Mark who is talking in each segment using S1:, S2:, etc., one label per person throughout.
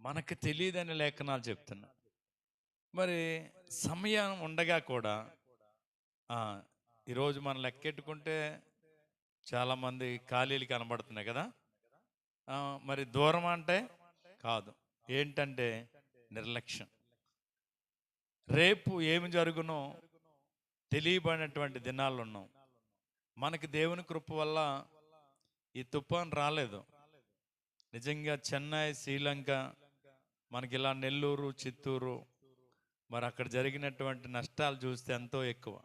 S1: మనకు తెలియదని లేఖనాలు చెప్తున్నా. మరి సమయం ఉండగా కూడా ఈరోజు మనం లెక్కెట్టుకుంటే చాలామంది ఖాళీలు కనబడుతున్నాయి కదా. మరి దూరం అంటే కాదు, ఏంటంటే నిర్లక్ష్యం. రేపు ఏమి జరుగునో తెలియబడినటువంటి దినాలు ఉన్నాం. మనకి దేవుని కృప వల్ల ఈ తుఫాన్ రాలేదు. నిజంగా చెన్నై, శ్రీలంక, మనకి ఇలా నెల్లూరు, చిత్తూరు, మరి అక్కడ జరిగినటువంటి నష్టాలు చూస్తే ఎంతో ఎక్కువ.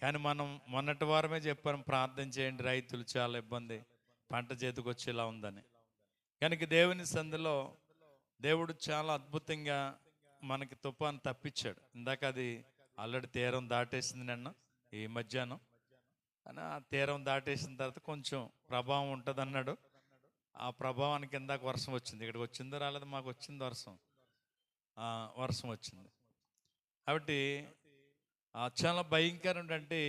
S1: కానీ మనం మొన్నటి వారమే చెప్పాం, ప్రార్థన చేయండి, రైతులు చాలా ఇబ్బంది, పంట చేతికి వచ్చేలా ఉందని. కనుక దేవుని సందులో దేవుడు చాలా అద్భుతంగా మనకి తుఫాన్ తప్పించాడు. ఇందాక అది ఆల్రెడీ తీరం దాటేసింది నిన్న ఈ మధ్యాహ్నం. కానీ ఆ తీరం దాటేసిన తర్వాత కొంచెం ప్రభావం ఉంటుంది అన్నాడు. ఆ ప్రభావానికి ఇందాక వర్షం వచ్చింది. ఇక్కడికి వచ్చిందో రాలేదు, మాకు వచ్చింది వర్షం వచ్చింది. కాబట్టి చాలా భయంకరమైనటువంటి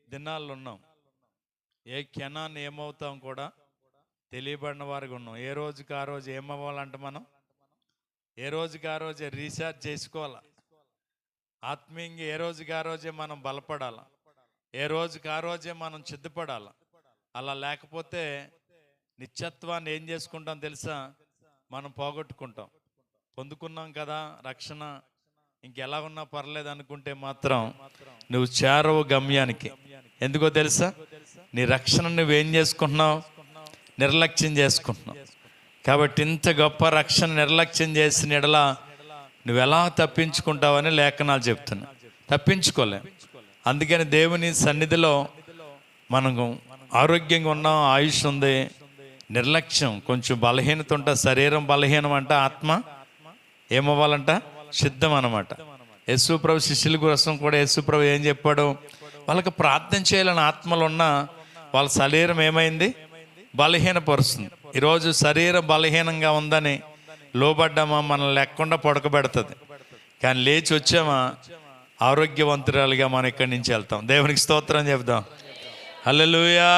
S1: దినాల్లో ఉన్నాం. ఏ క్షణాన్ని ఏమవుతాం కూడా తెలియబడిన వారికి ఉన్నాం. ఏ రోజుకి ఆ రోజు ఏమవ్వాలంటే మనం ఏ రోజుకి ఆ రోజే రీఛార్జ్ చేసుకోవాలా. ఆత్మీయంగా ఏ రోజుకి ఆ రోజే మనం బలపడాలా, ఏ రోజుకి ఆ రోజే మనం సిద్ధపడాలా. అలా లేకపోతే నిత్యత్వాన్ని ఏం చేసుకుంటాం తెలుసా, మనం పోగొట్టుకుంటాం. పొందుకున్నాం కదా రక్షణ, ఇంకెలా ఉన్నా పర్లేదు అనుకుంటే మాత్రం నువ్వు చేరవు గమ్యానికి. ఎందుకో తెలుసా, నీ రక్షణ నువ్వేం చేసుకుంటున్నావు, నిర్లక్ష్యం చేసుకుంటున్నావు. కాబట్టి ఇంత గొప్ప రక్షణ నిర్లక్ష్యం చేసిన ఎడల నువ్వెలా తప్పించుకుంటావని లేఖనాలు చెప్తున్నా. తప్పించుకోలే. అందుకని దేవుని సన్నిధిలో మనకు ఆరోగ్యంగా ఉన్నాం, ఆయుష్ ఉంది. నిర్లక్ష్యం, కొంచెం బలహీనత ఉంటుంది. శరీరం బలహీనం అంట, ఆత్మ ఏమవ్వాలంట, సిద్ధం అనమాట. యేసు ప్రభు శిష్యుల కోసం కూడా యేసు ప్రభు ఏం చెప్పాడు, వాళ్ళకి ప్రార్థన చేయాలని ఆత్మలు ఉన్న వాళ్ళ శరీరం ఏమైంది, బలహీనపరుస్తుంది. ఈరోజు శరీరం బలహీనంగా ఉందని లోబడ్డామా మనల్ని లేకుండా పడుకోబెడుతుంది. కానీ లేచి వచ్చామా ఆరోగ్యవంతురాలుగా మనం ఇక్కడి నుంచి వెళ్తాం. దేవునికి స్తోత్రం చెప్దాం. హల్లెలూయా.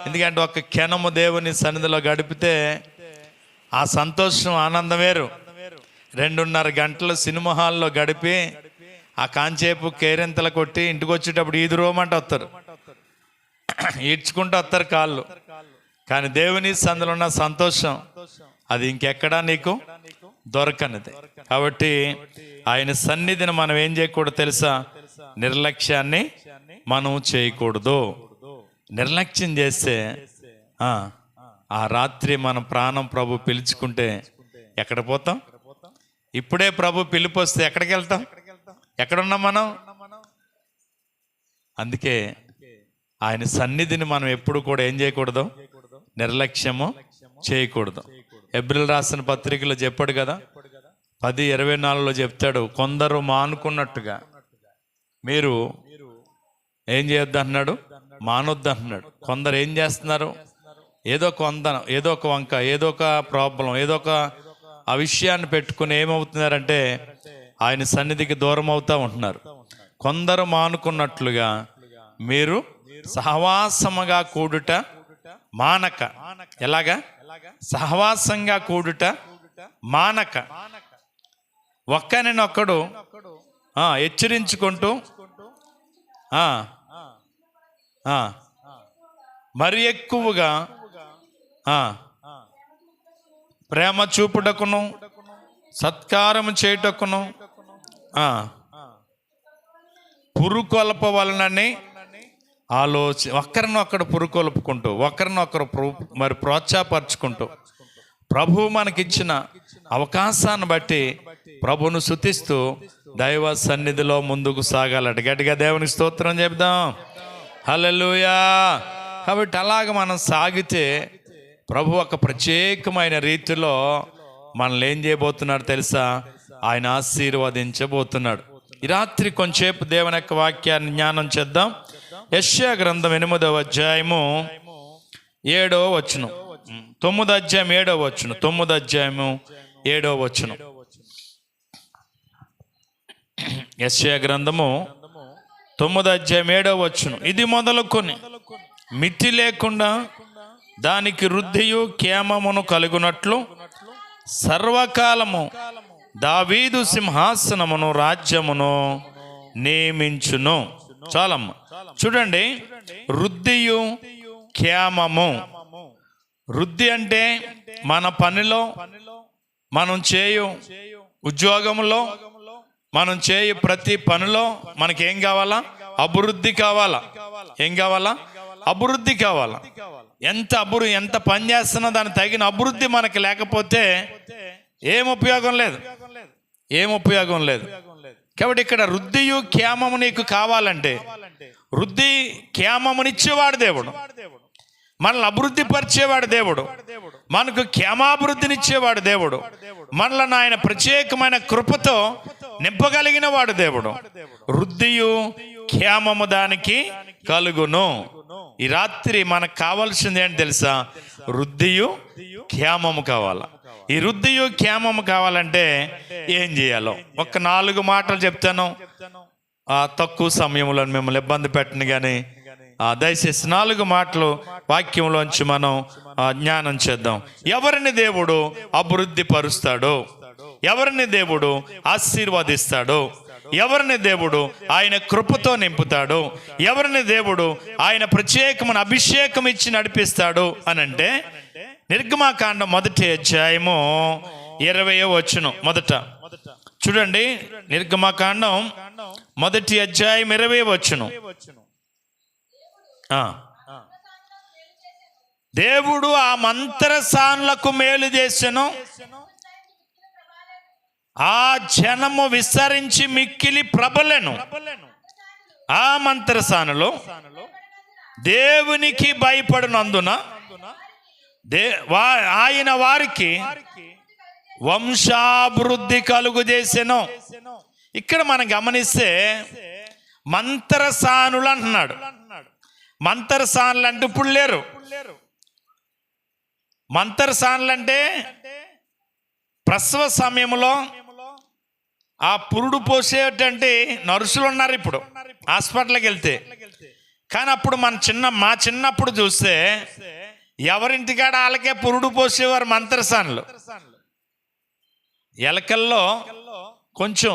S1: ఎందుకంటే ఒక క్షణము దేవుని సన్నిధిలో గడిపితే ఆ సంతోషం, ఆనందం వేరు. 2.5 గంటలు సినిమా హాల్లో గడిపి ఆ కాంచేపు కేరింతలు కొట్టి ఇంటికి వచ్చేటప్పుడు ఈది రోమంటే వస్తారు, ఈడ్చుకుంటూ వస్తారు కాళ్ళు. కానీ దేవుని సన్నిధిలో ఉన్న సంతోషం అది ఇంకెక్కడా నీకు దొరకనిది. కాబట్టి ఆయన సన్నిధిని మనం ఏం చేయకూడదు తెలుసా, నిర్లక్ష్యాన్ని మనం చేయకూడదు. నిర్లక్ష్యం చేస్తే ఆ రాత్రి మనం ప్రాణం ప్రభు పిలుచుకుంటే ఎక్కడ పోతాం. ఇప్పుడే ప్రభు పిలుపు వస్తే ఎక్కడికి వెళ్తాం, ఎక్కడున్నాం మనం. అందుకే ఆయన సన్నిధిని మనం ఎప్పుడు కూడా ఏం చేయకూడదు, నిర్లక్ష్యము చేయకూడదు. ఎబ్రిల్ రాసిన పత్రికలో చెప్పాడు కదా, 10:24 చెప్తాడు, కొందరు మానుకున్నట్టుగా మీరు ఏం చేయొద్దు అంటున్నాడు, మానొద్దు అంటున్నాడు. కొందరు ఏం చేస్తున్నారు, ఏదో ఒక వంక, ఏదో ఒక ప్రాబ్లం, ఏదో ఒక ఆ విషయాన్ని పెట్టుకుని ఏమవుతున్నారంటే ఆయన సన్నిధికి దూరం అవుతూ ఉంటున్నారు. కొందరు మానుకున్నట్లుగా మీరు సహవాసముగా కూడుట మానక. ఎలాగా, సహవాసంగా కూడుట మానక, ఒక్కనినొక్కడు హెచ్చరించుకుంటూ మరి ఎక్కువగా ప్రేమ చూపుటకును సత్కారము చేయుటకును పురుకొల్ప వలనని ఒకరినొక్కడు పురుకొల్పుకుంటూ ఒకరినొకరు మరి ప్రోత్సాహపరచుకుంటూ ప్రభువు మనకిచ్చిన అవకాశాన్ని బట్టి ప్రభువును స్తుతిస్తూ దైవ సన్నిధిలో ముందుకు సాగాలట. గట్టిగా దేవునికి స్తోత్రం చెప్దాం. హల్లెలూయా. కాబట్టి అలాగ మనం సాగితే ప్రభు ఒక ప్రత్యేకమైన రీతిలో మనల్ని ఏం చేయబోతున్నాడు తెలుసా, ఆయన ఆశీర్వదించబోతున్నాడు. ఈ రాత్రి కొంచెంసేపు దేవుని యొక్క వాక్యాన్ని జ్ఞానం చేద్దాం. యెషయా గ్రంథం 8వ అధ్యాయము 7వ వచనం, 9వ అధ్యాయం 7వ వచనం, 9వ అధ్యాయము 7వ వచనం. యెషయా గ్రంథము 9వ అధ్యాయం 7వ వచనం. ఇది మొదలుకొని మితి లేకుండా దానికి వృద్ధియు క్షేమమును కలుగునట్లు సర్వకాలము దావీదు సింహాసనమును రాజ్యమును నియమించును. చాలమ్మ. చూడండి, వృద్ధియు క్షేమము. వృద్ధి అంటే మన పనిలో, మనం చేయు ఉద్యోగంలో, మనం చేయు ప్రతి పనిలో మనకేం కావాలా? అభివృద్ధి కావాలా. ఏం కావాలా? అభివృద్ధి కావాలా. ఎంత పని చేస్తున్నా దానికి తగిన అభివృద్ధి మనకి లేకపోతే ఏం ఉపయోగం లేదు. కాబట్టి ఇక్కడ వృద్ధియు క్షేమము నీకు కావాలంటే, వృద్ధి క్షేమమునిచ్చేవాడు దేవుడు, మనల్ని అభివృద్ధి పరిచేవాడు దేవుడు, మనకు క్షేమాభివృద్ధినిచ్చేవాడు దేవుడు, మనల్ని ఆయన ప్రత్యేకమైన కృపతో నింపగలిగిన వాడు దేవుడు. వృద్ధియు క్షేమము దానికి కలుగును. ఈ రాత్రి మనకు కావాల్సింది ఏంటి తెలుసా? వృద్ధియు క్షేమము కావాలా. ఈ వృద్ధియు క్షేమము కావాలంటే ఏం చేయాలో ఒక 4 మాటలు చెప్తాను. తక్కువ సమయంలో మిమ్మల్ని ఇబ్బంది పెట్టను, కానీ దయచేసి 4 మాటలు వాక్యంలోంచి మనం జ్ఞానం చేద్దాం. ఎవరిని దేవుడు అభివృద్ధి పరుస్తాడో, ఎవరిని దేవుడు ఆశీర్వదిస్తాడో, ఎవరిని దేవుడు ఆయన కృపతో నింపుతాడు, ఎవరిని దేవుడు ఆయన ప్రత్యేకమైన అభిషేకం ఇచ్చి నడిపిస్తాడు అని అంటే, నిర్గమాకాండం 1వ అధ్యాయము 20వ వచనం. మొదట చూడండి, నిర్గమాకాండం 1వ అధ్యాయం 20వ వచనం. దేవుడు ఆ మంత్రసానులకు మేలు చేసెను, ఆ జనము విస్తరించి మిక్కిలి ప్రబలెను. ఆ మంత్రసానులు దేవునికి భయపడినందున ఆయన వారికి వంశాభివృద్ధి కలుగు చేసెను. ఇక్కడ మనం గమనిస్తే మంత్రసానులు అంటున్నాడు. మంత్రసానులు అంటే ఇప్పుడు లేరు. మంత్రసానులు అంటే ప్రసవ సమయంలో ఆ పురుడు పోసేటంటే నర్సులు ఉన్నారు ఇప్పుడు హాస్పిటల్కి వెళ్తే. కానీ అప్పుడు మా చిన్నప్పుడు చూస్తే ఎవరింటికాడ వాళ్ళకే పురుడు పోసేవారు మంత్రసానులు. ఎలకల్లో కొంచెం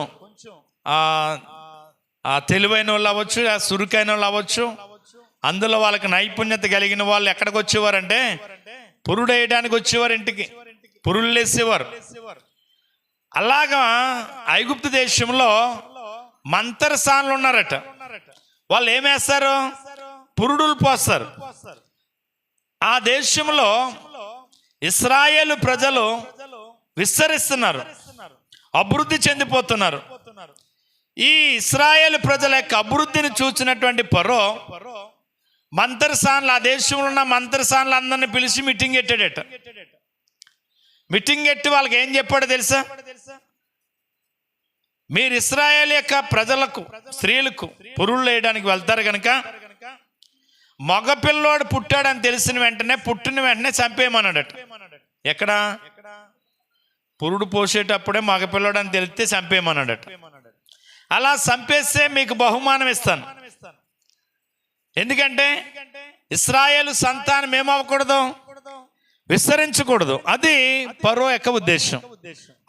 S1: తెలివైన వాళ్ళు అవ్వచ్చు, సురుకైన వాళ్ళు అవ్వచ్చు, అందులో వాళ్ళకి నైపుణ్యత కలిగిన వాళ్ళు ఎక్కడికి వచ్చేవారంటే పురుడు వేయడానికి వచ్చేవారు, ఇంటికి పురుళ్ళు వేసేవారు. అలాగా ఐగుప్తు దేశంలో మంత్రసానులు ఉన్నారట. వాళ్ళు ఏమేస్తారు? పురుడులు పోస్తారు. ఆ దేశంలో ఇశ్రాయేలు ప్రజలు విస్తరిస్తున్నారు, అభివృద్ధి చెందిపోతున్నారు. ఈ ఇశ్రాయేలు ప్రజల యొక్క అభివృద్ధిని చూసినటువంటి ఫరో మంత్రసానులు, ఆ దేశంలో ఉన్న మంత్రసానులు అందరిని పిలిచి మీటింగ్ పెట్టాడట. మీటింగ్ పెట్టి వాళ్ళకి ఏం చెప్పాడో తెలుసా? మీరు ఇశ్రాయేల్ యొక్క ప్రజలకు, స్త్రీలకు పురుళ్ళు వేయడానికి వెళ్తారు కనుక మగపిల్లోడు పుట్టాడని తెలిసిన వెంటనే, పుట్టిన వెంటనే చంపేయమన్నాడట. ఎక్కడ? పురుడు పోసేటప్పుడే మగపిల్లోడు అని తెలిస్తే చంపేయమన్నాడట. అలా చంపేస్తే మీకు బహుమానం ఇస్తాను. ఎందుకంటే ఇశ్రాయేలు సంతానం ఏమవ్వకూడదు, విస్తరించకూడదు. అది ఫరో యొక్క ఉద్దేశం.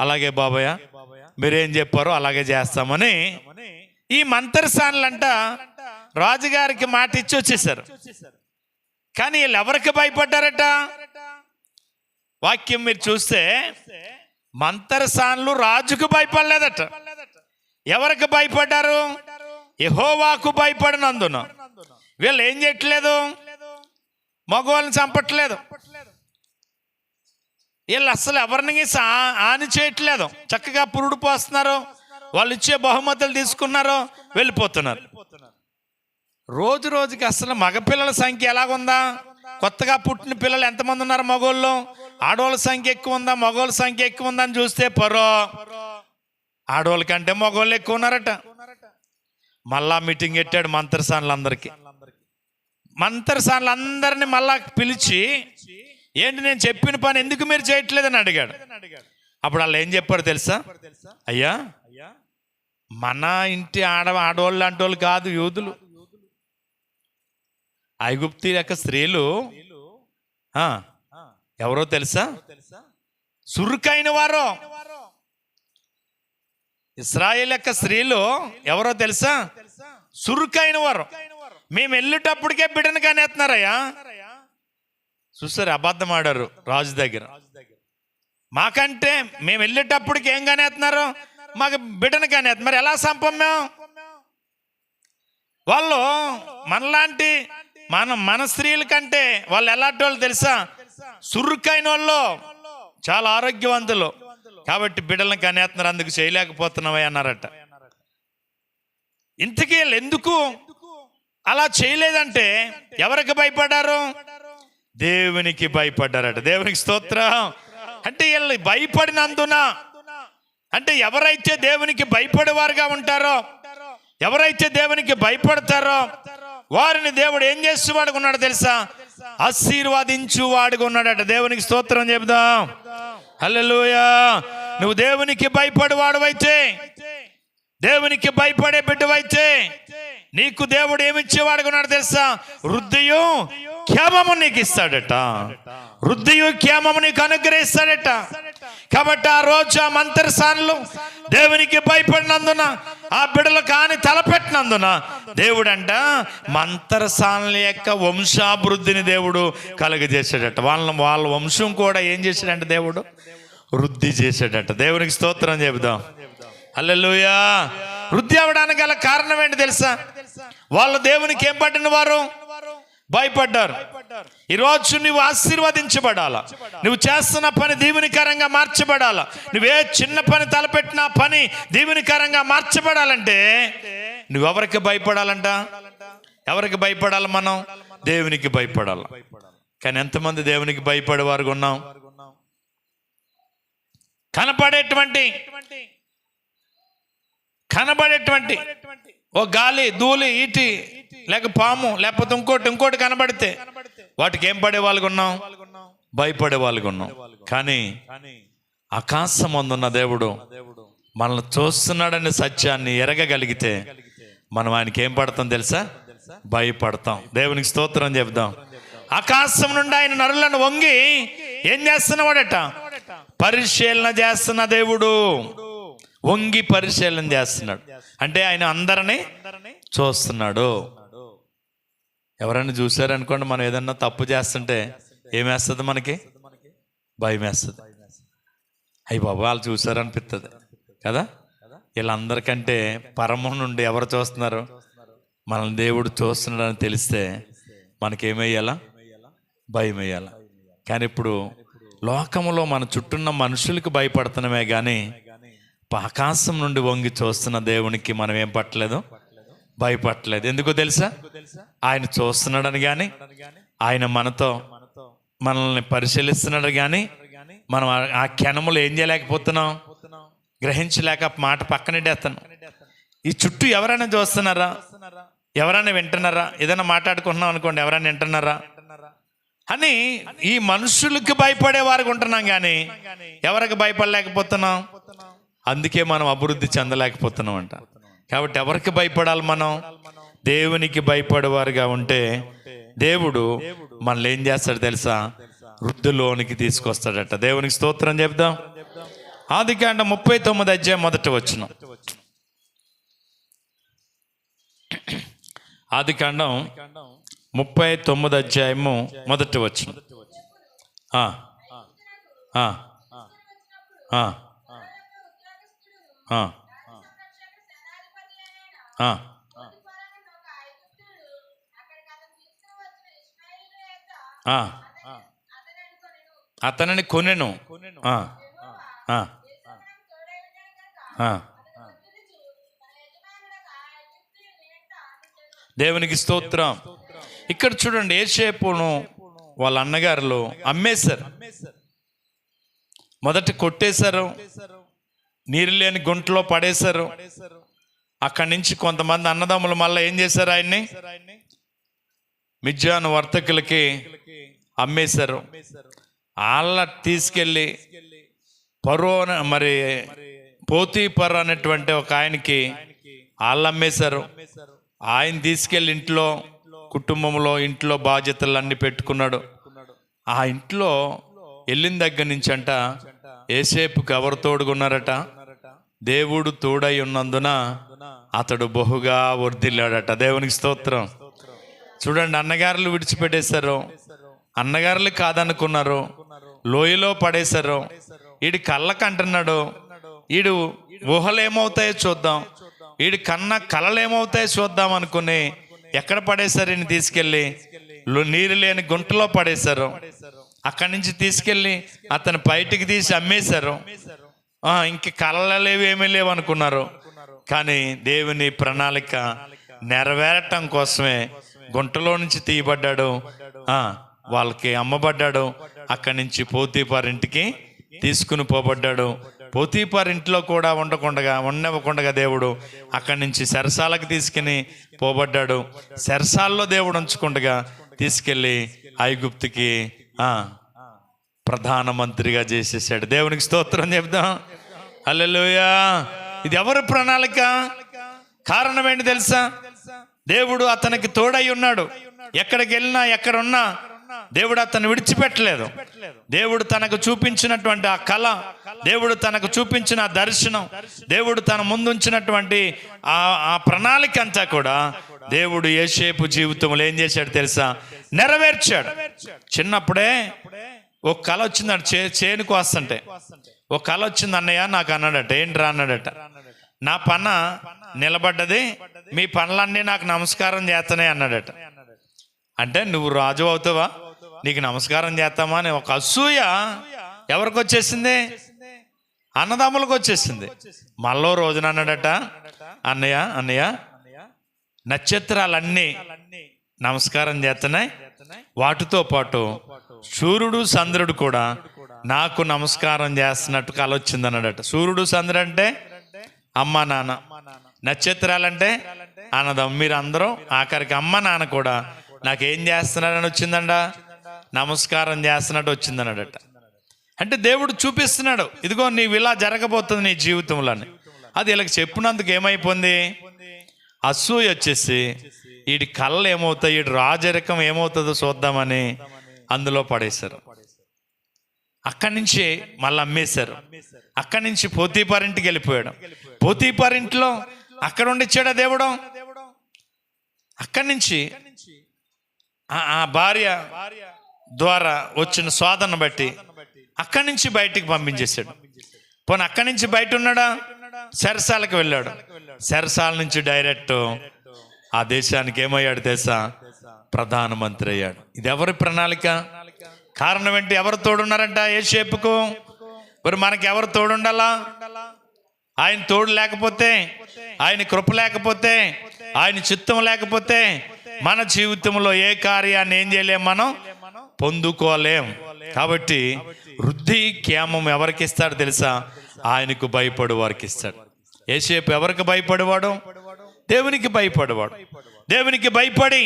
S1: అలాగే బాబాయ్ మీరేం చెప్పారో అలాగే చేస్తామని ఈ మంత్రసానులంట రాజుగారికి మాట ఇచ్చి వచ్చేసారు. కానీ వీళ్ళు ఎవరికి భయపడ్డారట? వాక్యం మీరు చూస్తే మంత్రసానులు రాజుకు భయపడలేదట. ఎవరికి భయపడ్డారు? యెహోవాకు భయపడినందున. వీళ్ళు ఏం చేయట్లేదు, మగవాళ్ళని చంపట్లేదు, వీళ్ళు అసలు ఎవరిని హాని చేయట్లేదు. చక్కగా పురుడు పోస్తున్నారు, వాళ్ళు ఇచ్చే బహుమతులు తీసుకున్నారు, వెళ్ళిపోతున్నారు. రోజు రోజుకి అసలు మగపిల్లల సంఖ్య ఎలాగుందా? కొత్తగా పుట్టిన పిల్లలు ఎంతమంది ఉన్నారు మగోళ్ళు? ఆడవాళ్ళ సంఖ్య ఎక్కువ ఉందా, మగవాళ్ళ సంఖ్య ఎక్కువ ఉందా అని చూస్తే ఫరో ఆడవాళ్ళ కంటే మగవాళ్ళు ఎక్కువ ఉన్నారట. మళ్ళా మీటింగ్ పెట్టాడు మంత్రసానులందరికీ. మంత్రసానులందరినీ మళ్ళా పిలిచి, ఏంటి నేను చెప్పిన పని ఎందుకు మీరు చేయట్లేదని అడిగాడు. అప్పుడు వాళ్ళు ఏం చెప్పారు తెలుసా? అయ్యా, మన ఇంటి ఆడవాళ్ళు లాంటి వాళ్ళు కాదు యూదులు. ఐగుప్తు యొక్క స్త్రీలు ఎవరో తెలుసా? చురుకైన వారు. ఇశ్రాయేలు యొక్క స్త్రీలు ఎవరో తెలుసా? చురుకైన వారు. మేము వెళ్ళేటప్పటికే బిడ్డను కానేస్తున్నారయ్యా. చూసారు, అబద్ధం ఆడారు రాజు దగ్గర. మాకంటే మేము వెళ్ళేటప్పటికి ఏం కానేస్తున్నారు? మాకు బిడ్డను కానేస్తున్నారు. మరి ఎలా సంపం మేము? వాళ్ళు మనలాంటి మన స్త్రీల కంటే వాళ్ళు ఎలాంటి వాళ్ళు తెలుసా? చురుకైన వాళ్ళు, చాలా ఆరోగ్యవంతులు. కాబట్టి బిడ్డలను కనేస్తున్నారు, అందుకు చేయలేకపోతున్నావే అన్నారట. ఇంతకీ ఎందుకు అలా చేయలేదంటే ఎవరికి భయపడ్డారు? దేవునికి భయపడ్డారట. దేవునికి స్తోత్రం. అంటే వీళ్ళు భయపడినందున, అంటే ఎవరైతే దేవునికి భయపడేవారుగా ఉంటారో, ఎవరైతే దేవునికి భయపడతారో వారిని దేవుడు ఏం చేసేవాడుగా ఉన్నాడు తెలుసా? ఆశీర్వదించు వాడుగా ఉన్నాడట. దేవునికి స్తోత్రం చెబుదాం. హల్లెలూయా. నువ్వు దేవునికి భయపడేవాడువైతే, దేవునికి భయపడే బిడ్డవైతే నీకు దేవుడు ఏమిచ్చేవాడుగా ఉన్నాడు తెలుసా? వృద్ధియు క్షేమము నీకు ఇస్తాడట. వృద్ధియు క్షేమము నీకు అనుగ్రహిస్తాడట. కాబట్టి ఆ రోజు ఆ మంత్రసానులు దేవునికి భయపడినందున, ఆ బిడ్డలు కాని తలపెట్టినందున దేవుడు అంట మంత్రసానుల యొక్క వంశాభివృద్ధిని దేవుడు కలుగజేసాడట. వాళ్ళ వంశం కూడా ఏం చేశాడంటే దేవుడు వృద్ధి చేశాడట. దేవునికి స్తోత్రం చెబుదాం. హల్లెలూయా. వృద్ధి అవడానికి గల కారణం ఏంటి తెలుసా? వాళ్ళు దేవునికి ఏం పడిన వారు? భయపడ్డారు. ఈరోజు నువ్వు ఆశీర్వదించబడాలా, నువ్వు చేస్తున్న పని దీవెనకరంగా మార్చబడాలా, నువ్వే చిన్న పని తలపెట్టిన పని దీవెనకరంగా మార్చబడాలంటే నువ్వెవరికి భయపడాలంట? ఎవరికి భయపడాలి? మనం దేవునికి భయపడాలి. కానీ ఎంతమంది దేవునికి భయపడేవారు ఉన్నాం? కనబడేటువంటి ఓ గాలి, ధూళి, ఈటి, లేక పాము, లేకపోతే ఇంకోటి కనబడితే వాటికి ఏం పడే వాళ్ళగా ఉన్నాం? భయపడే వాళ్ళగా ఉన్నాం. కానీ ఆకాశం అందున్న దేవుడు మనల్ని చూస్తున్నాడనే సత్యాన్ని ఎరగగలిగితే మనం ఆయనకి ఏం పడతాం తెలుసా? భయపడతాం. దేవునికి స్తోత్రం చెప్దాం. ఆకాశం నుండి ఆయన నరులను వంగి ఏం చేస్తున్నవాడట? పరిశీలన చేస్తున్న దేవుడు. వంగి పరిశీలన చేస్తున్నాడు అంటే ఆయన అందరినీ చూస్తున్నాడు. ఎవరైనా చూసారనుకోండి, మనం ఏదన్నా తప్పు చేస్తుంటే ఏమేస్తుంది? మనకి భయం వేస్తుంది. అయ్యి బాబా వాళ్ళు చూసారనిపిస్తుంది కదా. వీళ్ళందరికంటే పరమం నుండి ఎవరు చూస్తున్నారు? మనల్ని దేవుడు చూస్తున్నాడని తెలిస్తే మనకేమయ్యాలా? భయం వేయాల. కానీ ఇప్పుడు లోకంలో మన చుట్టూన్న మనుషులకు భయపడుతున్నామే కానీ ఆకాశం నుండి వంగి చూస్తున్న దేవునికి మనం ఏం పట్టలేదు? భయపడలేదు. ఎందుకో తెలుసా? ఆయన చూస్తున్నాడని కానీ, ఆయన మనల్ని పరిశీలిస్తున్నాడు కానీ మనం ఆ క్షణములు ఏం చేయలేకపోతున్నాం? గ్రహించలేక మాట పక్కనెట్టేస్తాను. ఈ చుట్టూ ఎవరైనా చూస్తున్నారా? ఎవరైనా వింటున్నారా? ఏదైనా మాట్లాడుకుంటున్నాం అనుకోండి, ఎవరైనా వింటున్నారా అని ఈ మనుషులకి భయపడేవారికి ఉంటున్నాం కానీ ఎవరికి భయపడలేకపోతున్నాం. అందుకే మనం అభివృద్ధి చెందలేకపోతున్నాం అంట. కాబట్టి ఎవరికి భయపడాలి? మనం దేవునికి భయపడేవారుగా ఉంటే దేవుడు మనల్ని ఏం చేస్తాడు తెలుసా? వృద్ధిలోనికి తీసుకొస్తాడట. దేవునికి స్తోత్రం చెప్దాం. ఆదికాండం 39 అధ్యాయం 1వ వచనం. ఆదికాండం 39 అధ్యాయము 1వ వచనం. అతనిని కొనెను. దేవునికి స్తోత్రం. ఇక్కడ చూడండి, యోసేపును వాళ్ళ అన్నగారులు అమ్మేశారు. మొదట కొట్టేశారు, నీరు లేని గుంటలో పడేశారు. అక్కడి నుంచి కొంతమంది అన్నదమ్ములు మళ్ళీ ఏం చేశారు? ఆయన్ని మిద్యాను వర్తకులకి అమ్మేశారు. వాళ్ళ తీసుకెళ్ళి పోతీఫర్ అనేటువంటి ఒక ఆయనకి వాళ్ళు అమ్మేశారు. ఆయన తీసుకెళ్ళి ఇంట్లో, కుటుంబంలో ఇంట్లో బాధ్యతలు అన్ని పెట్టుకున్నాడు. ఆ ఇంట్లో వెళ్ళిన దగ్గర నుంచి అంట యోసేపుకు ఎవరు తోడుగున్నారట? దేవుడు తోడై ఉన్నందున అతడు బహుగా వర్ధిల్లాడట. దేవునికి స్తోత్రం. చూడండి, అన్నగారులు విడిచిపెట్టేశారు, అన్నగారులు కాదనుకున్నారు, లోయలో పడేశారు. వీడి కళ్ళకు అంటున్నాడు, వీడు ఊహలు ఏమవుతాయో చూద్దాం, వీడి కళలు ఏమవుతాయో చూద్దాం అనుకుని ఎక్కడ పడేశారు? ఈయన తీసుకెళ్ళి నీరు లేని గుంటలో పడేశారు. అక్కడి నుంచి తీసుకెళ్ళి అతను బయటికి తీసి అమ్మేశారు. ఇంక కళలేవి ఏమీ లేవు అనుకున్నారు. కానీ దేవుని ప్రణాళిక నెరవేరటం కోసమే గుంటలో నుంచి తీయబడ్డాడు, వాళ్ళకి అమ్మబడ్డాడు. అక్కడి నుంచి పోతీఫర్ ఇంటికి తీసుకుని పోబడ్డాడు. పోతీఫర్ ఇంట్లో కూడా ఉండనివ్వకుండా దేవుడు అక్కడి నుంచి చెరసాలకు తీసుకుని పోబడ్డాడు. చెరసాల్లో దేవుడు ఉంచుకుండగా తీసుకెళ్ళి ఐగుప్తుకి ప్రధానమంత్రిగా చేసేసాడు. దేవునికి స్తోత్రం చెప్దాం. హల్లెలూయా. ఇది ఎవరి ప్రణాళిక? కారణం ఏంటి తెలుసా? దేవుడు అతనికి తోడై ఉన్నాడు. ఎక్కడికి వెళ్ళినా ఎక్కడున్నా దేవుడు అతను విడిచిపెట్టలేదు. దేవుడు తనకు చూపించినటువంటి ఆ కళ, దేవుడు తనకు చూపించిన దర్శనం, దేవుడు తన ముందుంచినటువంటి ఆ ప్రణాళిక అంతా కూడా దేవుడు యోసేపు జీవితంలో ఏం చేశాడు తెలుసా? నెరవేర్చాడు. చిన్నప్పుడే ఒక కళ వచ్చిందట, చేనుకు వస్తుంటే ఒక కళ వచ్చింది. అన్నయ్య నాకు అన్నాడట. ఏంట్రా అన్నాడట? నా పన నిలబడ్డది, మీ పనులన్నీ నాకు నమస్కారం చేస్తానే అన్నాడట. అంటే నువ్వు రాజు అవుతావా, నీకు నమస్కారం చేస్తామా అని ఒక అసూయ ఎవరికి వచ్చేసింది? అన్నదమ్ములకు వచ్చేసింది. మళ్ళీ రోజున అన్నాడట, అన్నయ్య నక్షత్రాలన్నీ నమస్కారం చేస్తున్నాయి, వాటితో పాటు సూర్యుడు చంద్రుడు కూడా నాకు నమస్కారం చేస్తున్నట్టు కల వచ్చింది అన్నాడట. సూర్యుడు చంద్రుడు అంటే అమ్మ నాన్న, నక్షత్రాలంటే అన్నదమ్ము. మీరు అందరూ ఆఖరికి అమ్మ నాన్న కూడా నాకేం చేస్తున్నారని వచ్చిందండ, నమస్కారం చేస్తున్నట్టు వచ్చిందన్నాడట. అంటే దేవుడు చూపిస్తున్నాడు, ఇదిగో నీవు ఇలా జరగబోతుంది నీ జీవితంలోని. అది వీళ్ళకి చెప్పినందుకు ఏమైపోయింది? అసూయ వచ్చేసి వీడి కళ్ళు ఏమవుతాయి, వీడి రాజరికం ఏమవుతుందో చూద్దామని అందులో పడేశారు. అక్కడి నుంచి మళ్ళీ అమ్మేశారు. అక్కడి నుంచి పోతీఫర్ ఇంటికి వెళ్ళిపోయాడు. పోతీఫర్ ఇంట్లో అక్కడ ఉండిచ్చాడా దేవుడు. అక్కడి నుంచి ఆ భార్య ద్వారా వచ్చిన శోధన బట్టి అక్కడి నుంచి బయటికి పంపించేశాడు. పోనీ అక్కడి నుంచి బయట ఉన్నాడా? చెరసాలకు వెళ్ళాడు. చెరసాల నుంచి డైరెక్ట్ ఆ దేశానికి ఏమయ్యాడు తెలుసా? ప్రధానమంత్రి అయ్యాడు. ఇది ఎవరి ప్రణాళిక? కారణం ఏంటి? ఎవరు తోడున్నారంట యోసేపుకు? మరి మనకి ఎవరు తోడుండాలా? ఆయన తోడు లేకపోతే, ఆయన కృప లేకపోతే, ఆయన చిత్తం లేకపోతే మన జీవితంలో ఏ కార్యాన్ని ఏం చేయలేం, మనం పొందుకోలేం. కాబట్టి వృద్ధి క్షేమం ఎవరికి ఇస్తాడు తెలుసా? ఆయనకు భయపడు వారికి ఇస్తాడు. యోసేపు ఎవరికి భయపడేవాడు? దేవునికి భయపడేవాడు. దేవునికి భయపడి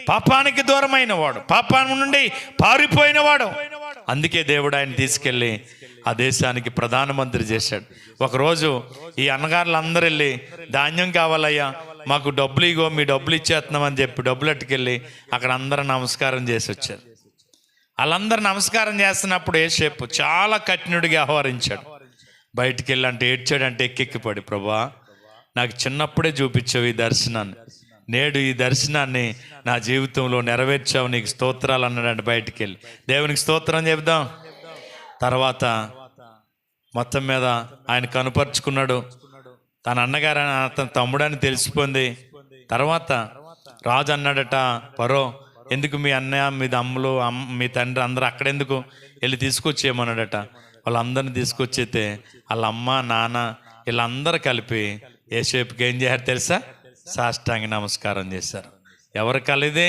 S1: పాపానికి దూరమైన వాడు, పాపాన్ని నుండి పారిపోయిన వాడు. అందుకే దేవుడు ఆయన తీసుకెళ్ళి ఆ దేశానికి ప్రధానమంత్రి చేశాడు. ఒకరోజు ఈ అన్నగారులు అందరు వెళ్ళి ధాన్యం కావాలయ్యా, మాకు డబ్బులు ఇగో, మీ డబ్బులు ఇచ్చేస్తున్నామని చెప్పి డబ్బులు అట్టుకెళ్ళి అక్కడ అందరూ నమస్కారం చేసి వచ్చారు. వాళ్ళందరూ నమస్కారం చేస్తున్నప్పుడు యోసేపు చాలా కఠినుడిగా వ్యవహరించాడు. బయటికి వెళ్ళి అంటే ఏడ్చాడంటే ఎక్కెక్కిపడి, ప్రభా నాకు చిన్నప్పుడే చూపించావు ఈ దర్శనాన్ని, నేడు ఈ దర్శనాన్ని నా జీవితంలో నెరవేర్చావు, నీకు స్తోత్రాలు అన్నాడంటే బయటికి వెళ్ళి. దేవునికి స్తోత్రం చెప్దాం. తర్వాత మొత్తం మీద ఆయన కనుపరుచుకున్నాడు. తన అన్నగారు అతని తమ్ముడని తెలిసిపోయింది. తర్వాత రాజు అన్నాడట, పరో ఎందుకు మీ అన్నయ్య, మీ తమ్ములు, మీ తండ్రి అందరూ అక్కడెందుకు, వెళ్ళి తీసుకొచ్చేయమన్నాడట. వాళ్ళందరినీ తీసుకొచ్చేస్తే వాళ్ళ అమ్మ నాన్న వీళ్ళందరూ కలిపి యోసేపుకి ఏం చేశారు తెలుసా? సాష్టాంగ నమస్కారం చేశారు. ఎవరి కలిదే?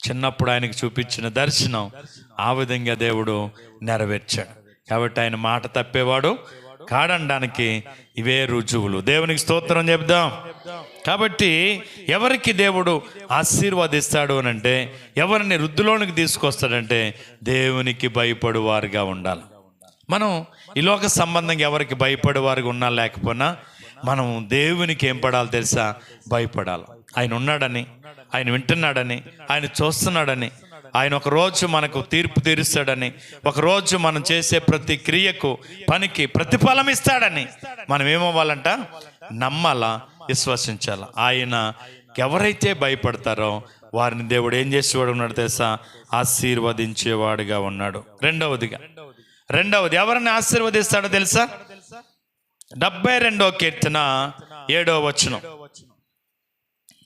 S1: చిన్నప్పుడు ఆయనకు చూపించిన దర్శనం ఆ విధంగా దేవుడు నెరవేర్చాడు. కాబట్టి ఆయన మాట తప్పేవాడు కాడనడానికి ఇవే రుజువులు. దేవునికి స్తోత్రం చెప్దాం. కాబట్టి ఎవరికి దేవుడు ఆశీర్వదిస్తాడు అని అంటే, ఎవరిని వృద్ధిలోనికి తీసుకొస్తాడంటే దేవునికి భయపడు వారుగా ఉండాలి. మనం ఈ లోక సంబంధంగా ఎవరికి భయపడే వారికి ఉన్నా లేకపోయినా మనం దేవునికి ఏం పడాలి తెలుసా? భయపడాలి. ఆయన ఉన్నాడని, ఆయన వింటున్నాడని, ఆయన చూస్తున్నాడని, ఆయన ఒకరోజు మనకు తీర్పు తీరుస్తాడని, ఒకరోజు మనం చేసే ప్రతి క్రియకు పనికి ప్రతిఫలం ఇస్తాడని మనం ఏమవ్వాలంట? నమ్మాలా, విశ్వసించాలా. ఆయన ఎవరైతే భయపడతారో వారిని దేవుడు ఏం చేసేవాడు ఉన్నాడు తెలుసా? ఆశీర్వదించేవాడుగా ఉన్నాడు. రెండవది ఎవరిని ఆశీర్వదిస్తాడో తెలుసా? 72వ కీర్తన 7వ వచనం.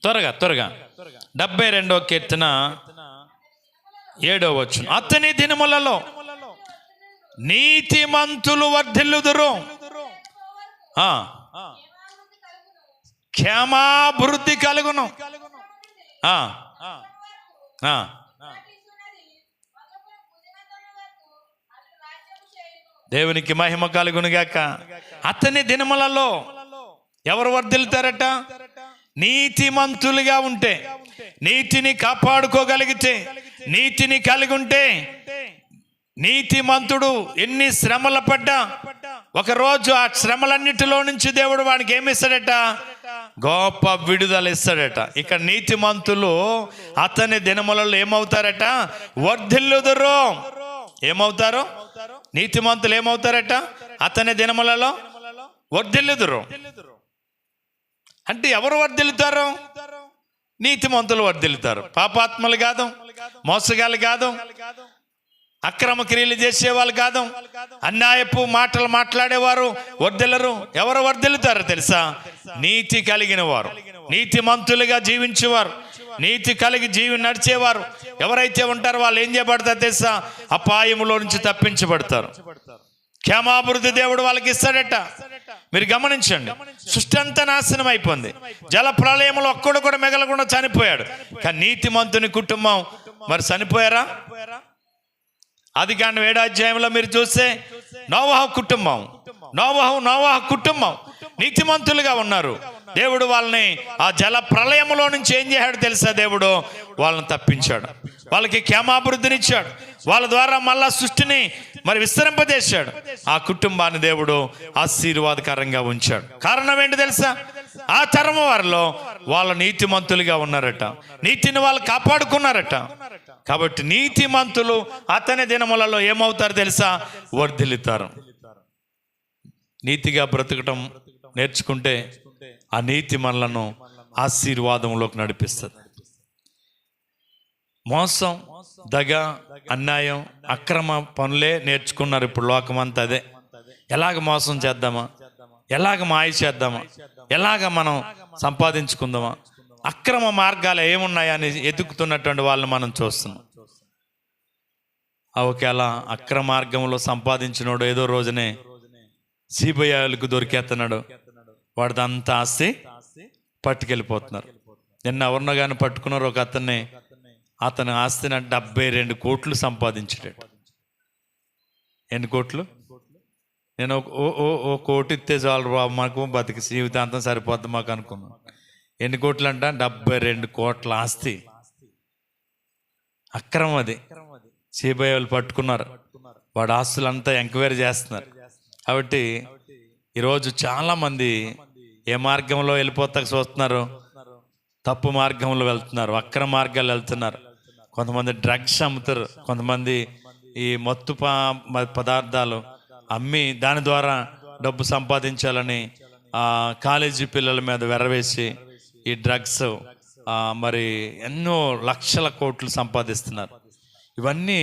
S1: త్వరగా 72వ కీర్తన 7వ వచనం. అతని దినములలో నీతిమంతులు వర్ధిల్లుదురు, క్షేమాభివృద్ధి కలుగును. దేవునికి మహిమ కలుగును గాక. అతని దినములలో ఎవరు వర్ధిల్లుతారట? నీతిమంతులుగా ఉంటే, నీతిని కాపాడుకోగలిగితే, నీతిని కలిగి ఉంటే. నీతిమంతుడు ఎన్ని శ్రమలు పడ్డా ఒకరోజు ఆ శ్రమలన్నిటిలో నుంచి దేవుడు వాడికి ఏమి ఇస్తాడట? గొప్ప విడుదల ఇస్తాడట. ఇక నీతిమంతులు అతని దినములలో ఏమవుతారట? వర్ధిల్లుదురు. ఏమవుతారు? నీతిమంతులు ఏమవుతారట? అతని దినములలో వర్ధిల్లుదురు. అంటే ఎవరు వర్ధిల్లుతారు? నీతిమంతులు వర్ధిల్లుతారు. పాపాత్మలు కాదు, మోసగాళ్ళు కాదు, అక్రమ క్రియలు చేసేవాళ్ళు కాదు, అన్యాయపు మాటలు మాట్లాడేవారు వర్ధిల్లరు. ఎవరు వర్ధిల్లుతారో తెలుసా? నీతి కలిగిన వారు, నీతిమంతులుగా జీవించేవారు, నీతి కలిగి నడిచేవారు ఎవరైతే ఉంటారో వాళ్ళు ఏం చేయబడతారు తెలుసా? అపాయములో నుంచి తప్పించబడతారు. క్షేమాభివృద్ధి దేవుడు వాళ్ళకి ఇస్తాడట. మీరు గమనించండి, సృష్టి అంతా నాశనం అయిపోయింది. జల ప్రళయంలో ఒక్కడు కూడా మిగలకుండా చనిపోయాడు. కానీ నీతిమంతుని కుటుంబం మరి చనిపోయారా? ఆదికాండం 7వ అధ్యాయంలో మీరు చూస్తే నోవహు కుటుంబం నీతిమంతులుగా ఉన్నారు. దేవుడు వాళ్ళని ఆ జల ప్రళయంలో నుంచి ఏం చేశాడు తెలుసా? దేవుడు వాళ్ళని తప్పించాడు, వాళ్ళకి క్షేమాభివృద్ధినిచ్చాడు, వాళ్ళ ద్వారా మళ్ళా సృష్టిని మరి విస్తరింపజేశాడు. ఆ కుటుంబాన్ని దేవుడు ఆశీర్వాదకరంగా ఉంచాడు. కారణం ఏంటి తెలుసా? ఆ తరం వారిలో వాళ్ళ నీతిమంతులుగా ఉన్నారట, నీతిని వాళ్ళు కాపాడుకున్నారట. కాబట్టి నీతిమంతులు అతని దినములలో ఏమవుతారు తెలుసా? వర్ధిల్లుతారు. నీతిగా బ్రతకటం నేర్చుకుంటే ఆ నీతి మనలను ఆశీర్వాదంలోకి నడిపిస్తుంది. మోసం, దగ, అన్యాయం, అక్రమ పనులే నేర్చుకున్నారు ఇప్పుడు లోకమంతా. అదే ఎలాగ మోసం చేద్దామా, ఎలాగ మాయ చేద్దామా, ఎలాగ మనం సంపాదించుకుందామా, అక్రమ మార్గాలు ఏమున్నాయని ఎదుగుతున్నటువంటి వాళ్ళని మనం చూస్తున్నాం. ఒకవేళ అక్రమ మార్గంలో సంపాదించినోడు ఏదో రోజునే సిబిఐలకు దొరికేస్తున్నాడు, వాడిదంతా ఆస్తి పట్టుకెళ్ళిపోతున్నారు. నిన్న ఎవరినో కానీ పట్టుకున్నారు ఒక అతని ఆస్తిని 72 కోట్లు సంపాదించాడు. ఎన్ని కోట్లు? నేను ఓ కోటి ఇస్తే చాలు బాబు, మాకు బతికి జీవితాంతం సరిపోద్ది మాకు అనుకున్నాను. ఎన్ని కోట్లు అంట? 72 కోట్ల ఆస్తి. అక్రమం అది. సిబిఐ వాళ్ళు పట్టుకున్నారు, వాడు ఆస్తులంతా ఎంక్వైరీ చేస్తున్నారు. కాబట్టి ఈరోజు చాలామంది ఏ మార్గంలో వెళ్ళిపోతాక చూస్తున్నారు? తప్పు మార్గంలో వెళ్తున్నారు, అక్రమ మార్గాలు వెళ్తున్నారు. కొంతమంది డ్రగ్స్ అమ్ముతారు, కొంతమంది ఈ మత్తు పదార్థాలు అమ్మి దాని ద్వారా డబ్బు సంపాదించాలని కాలేజీ పిల్లల మీద వెరవేసి ఈ డ్రగ్స్ మరి ఎన్నో లక్షల కోట్లు సంపాదిస్తున్నారు. ఇవన్నీ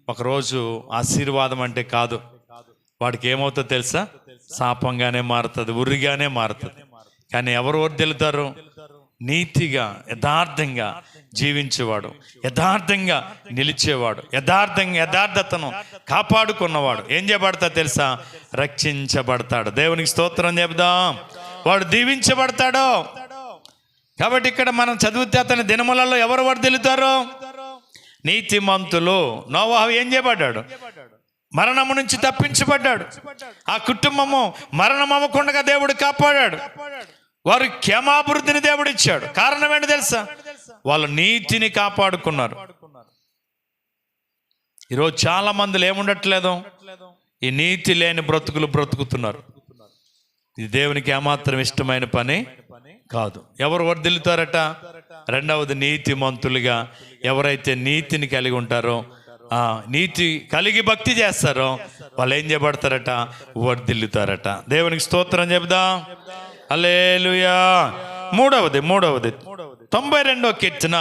S1: ఒకరోజు ఆశీర్వాదం అంటే కాదు, వాడికి ఏమవుతుందో తెలుసా? శాపంగానే మారుతుంది, ఉరిగానే మారుతుంది. కానీ ఎవరు వర్ధిల్లుతారు? నీతిగా యథార్థంగా జీవించేవాడు, యథార్థంగా నిలిచేవాడు, యథార్థతను కాపాడుకున్నవాడు ఏం చేయబడతా తెలుసా? రక్షించబడతాడు. దేవునికి స్తోత్రం చెబుదాం. వాడు దీవించబడతాడు. కాబట్టి ఇక్కడ మనం చదివితే అతని దినములలో ఎవరు వర్ధిల్లుతారో? నీతిమంతులు. నోవహు ఏం చేయబడ్డాడు? మరణము నుంచి తప్పించబడ్డాడు. ఆ కుటుంబము మరణం అవ్వకుండా దేవుడు కాపాడాడు. వారు క్షేమాభివృద్ధిని దేవుడు ఇచ్చాడు. కారణం ఏంటి తెలుసా? వాళ్ళు నీతిని కాపాడుకున్నారు. ఈరోజు చాలా మందిలో ఏముండట్లేదు? ఈ నీతి లేని బ్రతుకుతున్నారు. ఇది దేవునికి ఏమాత్రం ఇష్టమైన పని కాదు. ఎవరు వర్ధిల్లుతారట? రెండవది నీతిమంతులుగా. ఎవరైతే నీతిని కలిగి ఉంటారో, నీతి కలిగి భక్తి చేస్తారో వాళ్ళు ఏం చేయబడతారట? వర్ధిల్లుతారట. దేవునికి స్తోత్రం చెబుదాం. హల్లెలూయా. మూడవది 92వ కీర్తన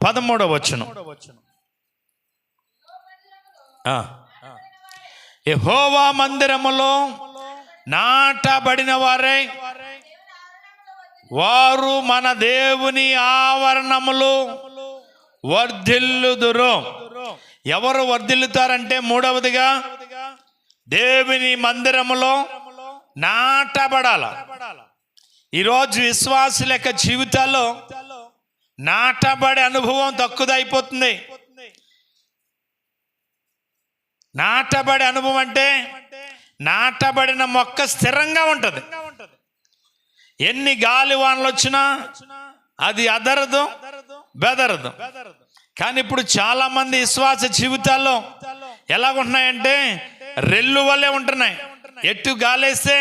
S1: 13వ వచనం. యెహోవా మందిరములో నాటబడిన వారై వారు మన దేవుని ఆవరణములు వర్ధిల్లుదురు. ఎవరు వర్ధిల్లుతారంటే, మూడవదిగా దేవుని మందిరములో నాటబడాల. ఈరోజు విశ్వాసుల యొక్క జీవితాల్లో నాటబడే అనుభవం తక్కువైపోతుంది. నాటబడే అనుభవం అంటే నాటబడిన మొక్క స్థిరంగా ఉంటుంది. ఎన్ని గాలి వానలు వచ్చినా అది అదరదు, బెదరదు. కానీ ఇప్పుడు చాలా మంది విశ్వాస జీవితాల్లో ఎలాగుంటున్నాయంటే రెల్లు వల్లే ఉంటున్నాయి. ఎటు గాలేస్తే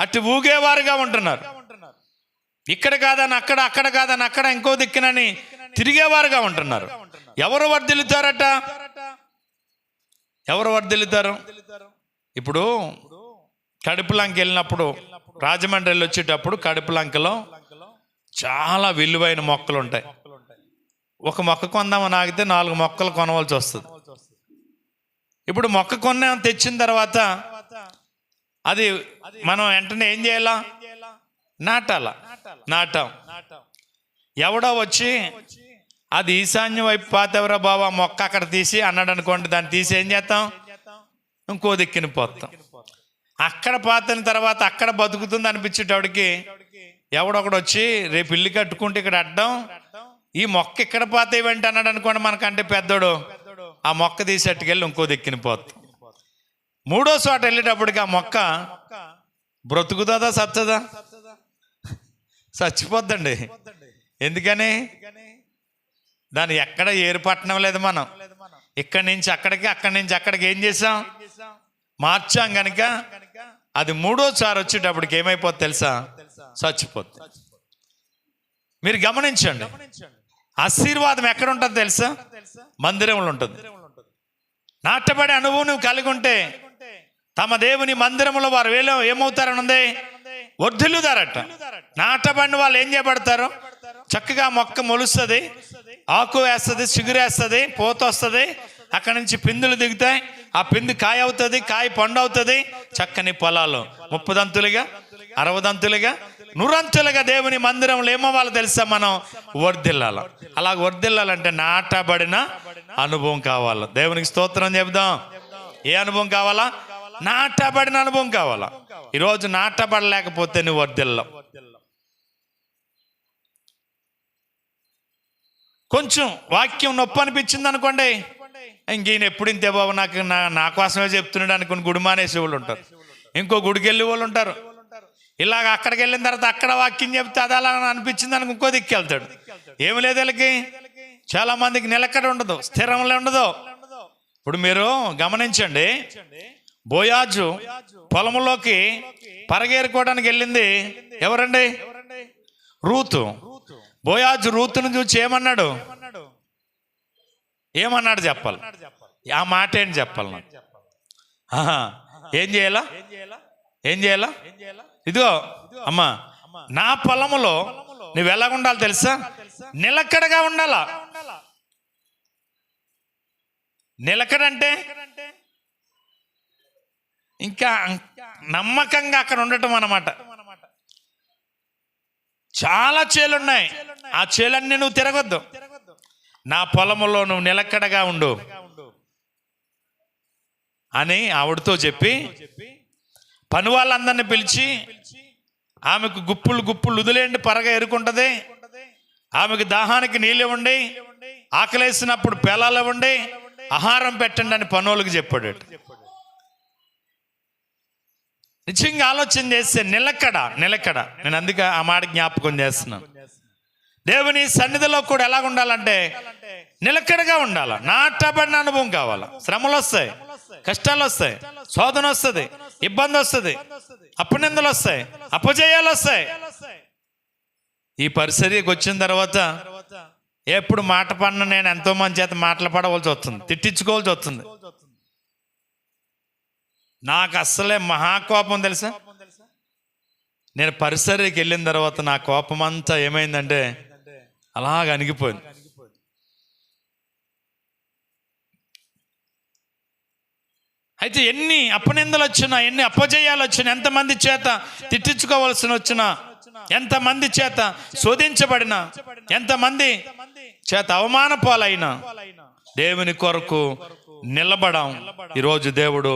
S1: అటు ఊగేవారుగా ఉంటున్నారు. ఇక్కడ కాదని అక్కడ, అక్కడ కాదని అక్కడ, ఇంకో దిక్కునని తిరిగేవారుగా ఉంటున్నారు. ఎవరు వర్ధిల్లుతారట? ఎవరు వర్ధిల్లుతారు? ఇప్పుడు కడుపులంక వెళ్ళినప్పుడు, రాజమండ్రి వెళ్ళి వచ్చేటప్పుడు కడుపులంకలో చాలా విలువైన మొక్కలు ఉంటాయి. ఒక మొక్క కొందామని ఆగితే 4 మొక్కలు కొనవలసి వస్తుంది. ఇప్పుడు మొక్క కొన్నాం, తెచ్చిన తర్వాత అది మనం వెంటనే ఏం చేయాలా? నాటాం. ఎవడో వచ్చి అది ఈశాన్యం వైపు పాతెవరా బాబా మొక్క అక్కడ తీసి అన్నాడు అనుకోండి, దాన్ని తీసి ఏం చేస్తాం? ఇంకో దిక్కుని పోతాం. అక్కడ పాతిన తర్వాత అక్కడ బతుకుతుంది అనిపించేటోడికి ఎవడొకడు వచ్చి రేపు ఇల్లు కట్టుకుంటే ఇక్కడ అడ్డం, ఈ మొక్క ఇక్కడ పాతేవంటి అన్నాడు అనుకోండి, మనకంటే పెద్దోడు ఆ మొక్క తీసేట్టుకెళ్ళి ఇంకో దిక్కుని పోతాం. మూడో చోట వెళ్ళేటప్పటికి ఆ మొక్క బ్రతుకుతుందా సచ్చదా? చచ్చిపోద్దండి. ఎందుకని? దాన్ని ఎక్కడ ఏర్పట్టడం లేదు. మనం ఇక్కడి నుంచి అక్కడికి, అక్కడి నుంచి అక్కడికి ఏం చేసాం? మార్చాం. కనుక అది మూడోసారి వచ్చేటప్పటికి ఏమైపోద్ది తెలుసా? చచ్చిపోద్ది. మీరు గమనించండి, ఆశీర్వాదం ఎక్కడ ఉంటుంది తెలుసా? మందిరంలో ఉంటుంది. నాటబడే అనుభవం నువ్వు కలిగి ఉంటే తమ దేవుని మందిరంలో వారు ఏమవుతారని ఉంది? వర్ధిల్లుతారట. నాటబడిన వాళ్ళు ఏం చేయబడతారు? చక్కగా మొక్క మొలుస్తుంది, ఆకు వేస్తుంది, చిగురేస్తుంది, పూత వస్తుంది, అక్కడి నుంచి పిందులు దిగుతాయి. ఆ పిండి కాయ అవుతుంది, కాయ పండు అవుతుంది. చక్కని పొలాలు 30 దంతులుగా, 60 దంతులుగా, 100 అంతులుగా దేవుని మందిరంలో ఏమవ్వాలి తెలుసా? మనం వర్ధిల్లాలి. అలా వర్ధిల్లాలంటే నాటబడిన అనుభవం కావాలి. దేవునికి స్తోత్రం చెబుదాం. ఏ అనుభవం కావాలా? నాటబడిన అనుభవం కావాలా. ఈరోజు నాటబడలేకపోతే నువ్వు వర్ధిల్లావు. కొంచెం వాక్యం నొప్పి అనిపించింది అనుకోండి, ఇంకేం ఎప్పుడు ఇంతే బాబు, నా కోసమే చెప్తున్నాడు అనుకుని గుడి మానేసే వాళ్ళు ఉంటారు. ఇంకో గుడికి వెళ్ళే వాళ్ళు ఉంటారు. ఇలాగ అక్కడికి వెళ్ళిన తర్వాత అక్కడ వాక్యం చెప్తే అది అలా అనిపించింది అనుకో ఇంకో దిక్కు వెళ్తాడు. ఏమి లేదు వీళ్ళకి. చాలా మందికి నిలకడ ఉండదు, స్థిరంలో ఉండదు. ఇప్పుడు మీరు గమనించండి, బోయాజు పొలంలోకి పరగేరుకోవడానికి వెళ్ళింది ఎవరండి? రూతు. బోయాజు రూతును చూసి ఏమన్నాడు చెప్పాలి. ఆ మాట ఏంటి చెప్పాలి నాకు? ఏం చేయాలా? ఇదిగో అమ్మా, నా పొలములో నువ్వు ఎలాగ ఉండాలి తెలుసా? నిలకడగా ఉండాలా. నిలకడంటే ఇంకా నమ్మకంగా అక్కడ ఉండటం అన్నమాట. చాలా చేలున్నాయి, ఆ చేలన్నీ నువ్వు తిరగొద్దు. నా పొలములో నువ్వు నిలకడగా ఉండు అని ఆవిడతో చెప్పి పని వాళ్ళందరినీ పిలిచి ఆమెకు గుప్పులు వదిలేండి, పరగా ఎరుకుంటుంది. ఆమెకు దాహానికి నీళ్ళు ఇవ్వండి, ఆకలేసినప్పుడు పేలాలు ఇవ్వండి, ఆహారం పెట్టండి అని పనులకు చెప్పాడు. నిజంగా ఆలోచన చేస్తే నిలకడ. నేను అందుకే ఆ మాట జ్ఞాపకం చేస్తున్నాను. దేవుని సన్నిధిలో కూడా ఎలాగ ఉండాలంటే నిలకడగా ఉండాలి. నాటబడిన అనుభవం కావాలి. శ్రమలు వస్తాయి, కష్టాలు వస్తాయి, శోధన వస్తుంది, ఇబ్బంది వస్తుంది, అపనిందలు వస్తాయి, అపజయాలు వస్తాయి. ఈ పరిసరికి వచ్చిన తర్వాత ఎప్పుడు మాట పడిన నేను ఎంతో మంది చేత మాటలు పడవలసి వస్తుంది, తిట్టించుకోవాల్సి వస్తుంది. నాకు అస్సలే మహాకోపం తెలుసా. నేను పరిసరికి వెళ్ళిన తర్వాత నా కోపం అంతా ఏమైందంటే అలాగ అణిగిపోయింది. అయితే ఎన్ని అపనిందలు వచ్చినా, ఎన్ని అపజయాలు వచ్చినా, ఎంతమంది చేత తిట్టించుకోవాల్సి వచ్చినా, ఎంతమంది చేత శోధించబడిన, ఎంతమంది చేత అవమాన పాలైనా దేవుని కొరకు నిలబడం ఈరోజు దేవుడు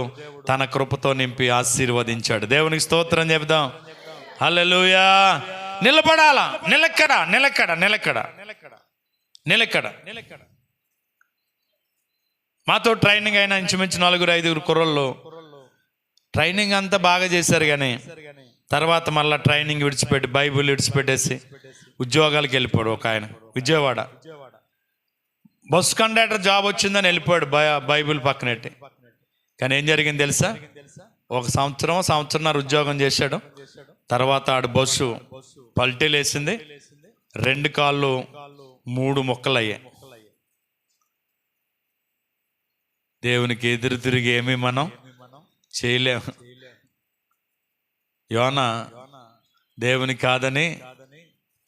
S1: తన కృపతో నింపి ఆశీర్వదించాడు. దేవునికి స్తోత్రం చెబుదాం. హల్లెలూయా. నిలబడాలా, నిలకడ నిలకడ నిలకడ నిలకడ. మాతో ట్రైనింగ్ అయిన ఇంచుమించు 4-5 కుర్రోళ్ళు ట్రైనింగ్ అంతా బాగా చేశారు. కానీ తర్వాత మళ్ళీ ట్రైనింగ్ విడిచిపెట్టి, బైబిల్ విడిచిపెట్టేసి ఉద్యోగాలకు వెళ్ళిపోయాడు. ఒక ఆయన విజయవాడ బస్ కండక్టర్ జాబ్ వచ్చిందని వెళ్ళిపోయాడు, బైబిల్ పక్కనెట్టి. కానీ ఏం జరిగింది తెలుసా, ఒక సంవత్సరంన్నర ఉద్యోగం చేశాడు. తర్వాత ఆడు బస్సు పల్టీలు వేసింది, 2 కాళ్ళు 3 ముక్కలు అయ్యాయి. దేవునికి ఎదురు తిరిగి ఏమీ మనం చేయలేము. యోనా దేవుని కాదని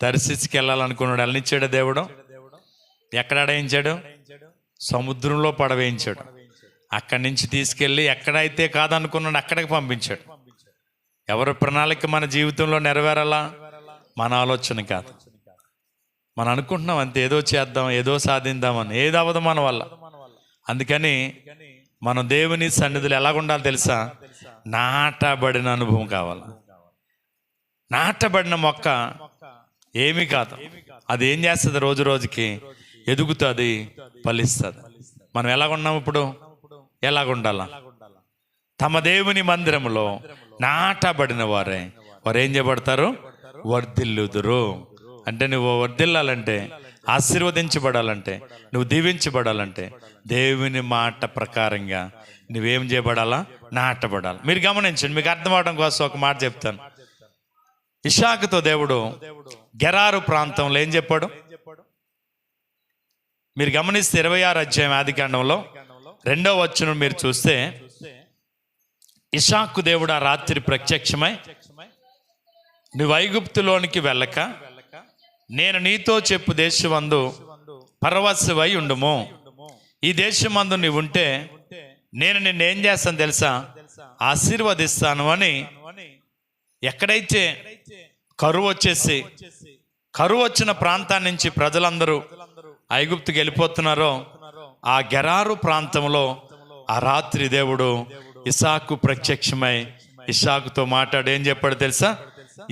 S1: తర్షీసుకి వెళ్ళాలనుకున్నాడు, వెళ్ళనిచ్చాడు దేవుడు. ఎక్కడ అడయించాడు? సముద్రంలో పడవేయించాడు. అక్కడి నుంచి తీసుకెళ్ళి ఎక్కడైతే కాదనుకున్నాడు అక్కడికి పంపించాడు. ఎవరి ప్రణాళిక మన జీవితంలో నెరవేరాలా? మన ఆలోచన కాదు. మనం అనుకుంటున్నాం అంతే, ఏదో చేద్దాం, ఏదో సాధిద్దామని. ఏది అవ్వదు మన వల్ల. అందుకని మనం దేవుని సన్నిధిలో ఎలాగుండాలి తెలుసా? నాటబడిన అనుభవం కావాలి. నాటబడిన మొక్క ఏమీ కాదు, అది ఏం చేస్తుంది? రోజు రోజుకి ఎదుగుతుంది, ఫలిస్తుంది. మనం ఎలాగున్నాం ఇప్పుడు? ఎలాగుండాలా? తమ దేవుని మందిరంలో నాటబడిన వారు ఏం చేయబడతారు? వర్ధిల్లుదురు. అంటే నువ్వు వర్ధిల్లాలంటే, ఆశీర్వదించబడాలంటే, నువ్వు దీవించబడాలంటే దేవుని మాట ప్రకారంగా నువ్వేం చేయబడాలా? నాటబడాలి. మీరు గమనించండి, మీకు అర్థం అవడం కోసం ఒక మాట చెప్తాను. ఇషాకుతో దేవుడు గెరారు ప్రాంతంలో ఏం చెప్పాడు? మీరు గమనిస్తే 26 అధ్యాయం ఆదికాండంలో 2వ వచనం మీరు చూస్తే, ఇషాకు దేవుడు ఆ రాత్రి ప్రత్యక్షమై, నువ్వు ఐగుప్తులోనికి వెళ్ళక నేను నీతో చెప్పు దేశమందు పరవశవై ఉండుము. ఈ దేశమందు నువ్వు ఉంటే నేను నిన్నేం చేస్తాను తెలుసా? ఆశీర్వదిస్తాను అని. ఎక్కడైతే కరువు వచ్చేసి, కరువు వచ్చిన ప్రాంతాన్ని నుంచి ప్రజలందరూ ఐగుప్తుకి వెళ్ళిపోతున్నారో ఆ గెరారు ప్రాంతంలో ఆ రాత్రి దేవుడు ఇసాకు ప్రత్యక్షమై ఇసాకుతో మాట్లాడు ఏం చెప్పాడు తెలుసా?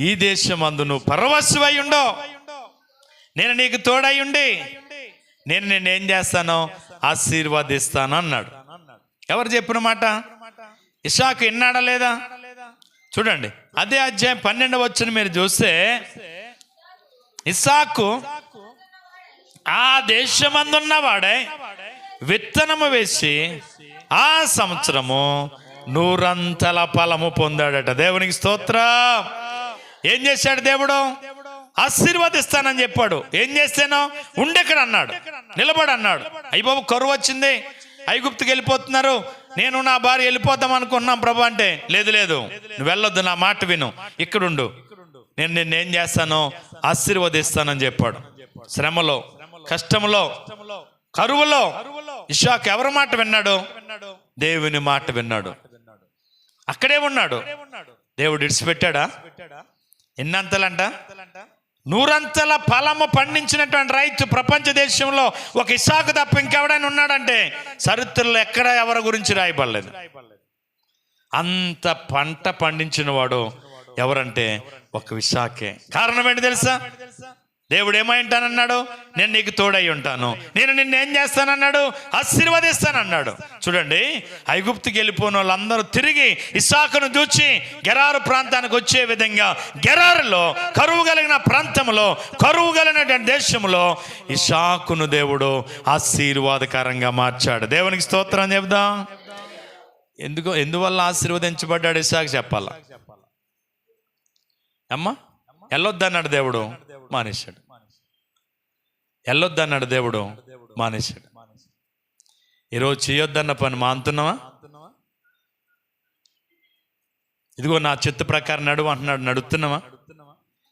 S1: ఈ దేశమందు నువ్వు పరవశవై ఉండో, నేను నీకు తోడై ఉండి నేను నిన్నేం చేస్తానో ఆశీర్వదిస్తాను అన్నాడు. ఎవరు చెప్పిన మాట? ఇసాకు విన్నాడా లేదా? చూడండి, అదే అధ్యాయం 12వ వచనం మీరు చూస్తే, ఇస్సాకు ఆ దేశమందున్నవాడే విత్తనము వేసి ఆ సంవత్సరము 100 ఫలము పొందాడట. దేవునికి స్తోత్రం. ఏం చేశాడు దేవుడు? ఆశీర్వదిస్తానని చెప్పాడు. ఏం చేస్తానో ఉండెక్కడ అన్నాడు, నిలబడి అన్నాడు. అయ్య బాబు కరువు వచ్చింది, ఐగుప్తుకి వెళ్ళిపోతున్నారు, నేను నా భార్య వెళ్ళిపోతాం అనుకున్నాం ప్రభు అంటే, లేదు లేదు నువ్వు వెళ్ళొద్దు, నా మాట విను, ఇక్కడుండు, నేను నిన్నేం చేస్తానో ఆశీర్వదిస్తానని చెప్పాడు. శ్రమలో, కష్టంలో, కరువులో ఇషాకు ఎవరి మాట విన్నాడు? దేవుని మాట విన్నాడు. అక్కడే ఉన్నాడు. దేవుడు ఇడిచిపెట్టాడా? ఎన్నంతలంట? 100 ఫలము పండించినటువంటి రైతు ప్రపంచ దేశంలో ఒక ఇస్సాకు తప్ప ఇంకెవడైనా ఉన్నాడంటే చరిత్రలో ఎక్కడ ఎవరి గురించి రాయబడలేదు. అంత పంట పండించిన వాడు ఎవరంటే ఒక ఇస్సాకే. కారణం ఏంటి తెలుసా? దేవుడు ఏమైంటానన్నాడు? నేను నీకు తోడై ఉంటాను, నేను నిన్ను ఏం చేస్తానన్నాడు? ఆశీర్వదిస్తానన్నాడు. చూడండి, ఐగుప్తుకి వెళ్ళిపోయిన వాళ్ళందరూ తిరిగి ఇస్సాకును చూచి గెరారు ప్రాంతానికి వచ్చే విధంగా, గెరారులో కరువు కలిగిన ప్రాంతంలో, కరువు కలిగిన దేశంలో ఇస్సాకును దేవుడు ఆశీర్వాదకరంగా మార్చాడు. దేవునికి స్తోత్రం చెప్దాం. ఎందువల్ల ఆశీర్వదించబడ్డాడు ఇస్సాకు చెప్పాలా అమ్మా? వెళ్ళొద్దన్నాడు దేవుడు, మానేశాడు. వెళ్ళొద్దన్నాడు దేవుడు, మానేశాడు. ఈరోజు చేయొద్దన్న పని మానుతున్నావా? ఇదిగో నా చిత్త ప్రకారం నడువు అంటున్నాడు, నడుస్తున్నావా?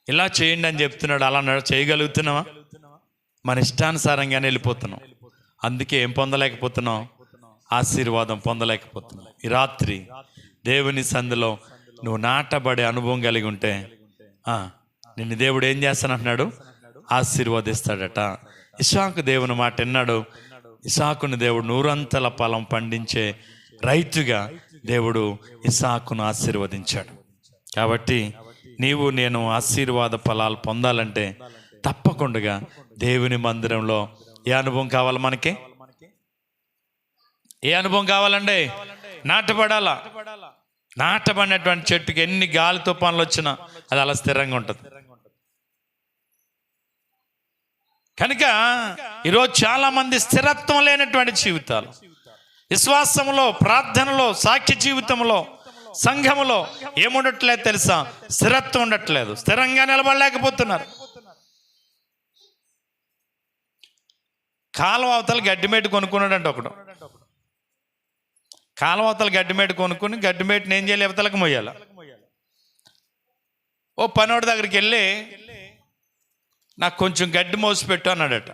S1: ఇలా చేయండి అని చెప్తున్నాడు, అలా చేయగలుగుతున్నావా? మన ఇష్టానుసారంగానే వెళ్ళిపోతున్నాం. అందుకే ఏం పొందలేకపోతున్నాం? ఆశీర్వాదం పొందలేకపోతున్నాం. ఈ రాత్రి దేవుని సందులో నువ్వు నాటబడే అనుభవం కలిగి ఉంటే నిన్ను దేవుడు ఏం చేస్తానంటున్నాడు? ఆశీర్వదిస్తాడట. ఇస్సాకు దేవుని మాట విన్నాడు. ఇస్సాకుని దేవుడు 100 ఫలం పండించే రైతుగా దేవుడు ఇస్సాకును ఆశీర్వదించాడు. కాబట్టి నీవు నేను ఆశీర్వాద ఫలాలు పొందాలంటే తప్పకుండా దేవుని మందిరంలో ఏ అనుభవం కావాలి? మనకి ఏ అనుభవం కావాలండి? నాటపడాలా. నాటబడినటువంటి చెట్టుకి ఎన్ని గాలి తుఫాన్లు వచ్చినా అది అలా స్థిరంగా ఉంటుంది. కనుక ఈరోజు చాలా మంది స్థిరత్వం లేనటువంటి జీవితాలు, విశ్వాసంలో, ప్రార్థనలో, సాక్ష్య జీవితంలో, సంఘములో ఏముండట్లేదు తెలుసా? స్థిరత్వం ఉండట్లేదు. స్థిరంగా నిలబడలేకపోతున్నారు. కాలువ అవతల గడ్డిమేటు కొనుక్కున్నాడంట ఒకడు. కాలువ అవతల గడ్డిమేటు కొనుక్కుని గడ్డిమేటుని ఏం చేయాలి? అవతలకు మొయ్యాల. ఓ పనోడి దగ్గరికి వెళ్ళి నాకు కొంచెం గడ్డి మోసి పెట్టు అన్నాడట.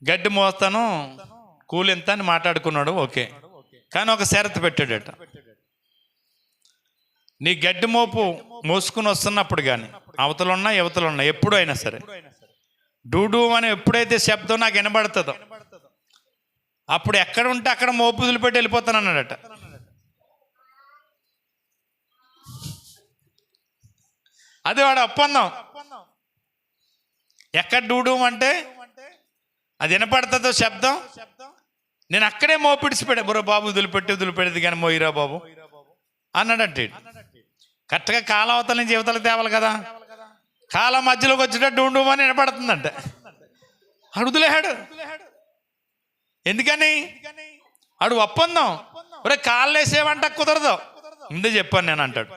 S1: గడ్డి మోస్తాను, కూలి ఎంత అని మాట్లాడుకున్నాడు. ఓకే, కానీ ఒక షరతు పెట్టాడట. నీ గడ్డి మోపు మోసుకుని వస్తున్నప్పుడు కానీ అవతలున్నా యువతలున్నా ఎప్పుడు అయినా సరే డూడు అని ఎప్పుడైతే శబ్దం నాకు వినబడుతుందో అప్పుడు ఎక్కడ ఉంటే అక్కడ మోపు వదిలిపెట్టి వెళ్ళిపోతాను అన్నాడట. అది వాడు ఒప్పందం. ఎక్కడ డూడు అంటే అది వినపడుతుందో శబ్దం, నేను అక్కడే మోపిడిచిపెట్టా. బుర్ర బాబు వదిలిపెట్టేది కానీ మోయిరా బాబు అన్నాడంటే. కరెక్ట్గా కాలావతల నుంచి యువతలకు తేవాలి కదా. కాలం మధ్యలోకి వచ్చేటట్టు డూడు అని వినపడుతుందంటే అడుగులేహాడు. ఎందుకని? అడు ఒప్పందం. ఒరే కాళ్ళు వేసేవంట కుదరదు, ముందే చెప్పాను నేను అంటాడు.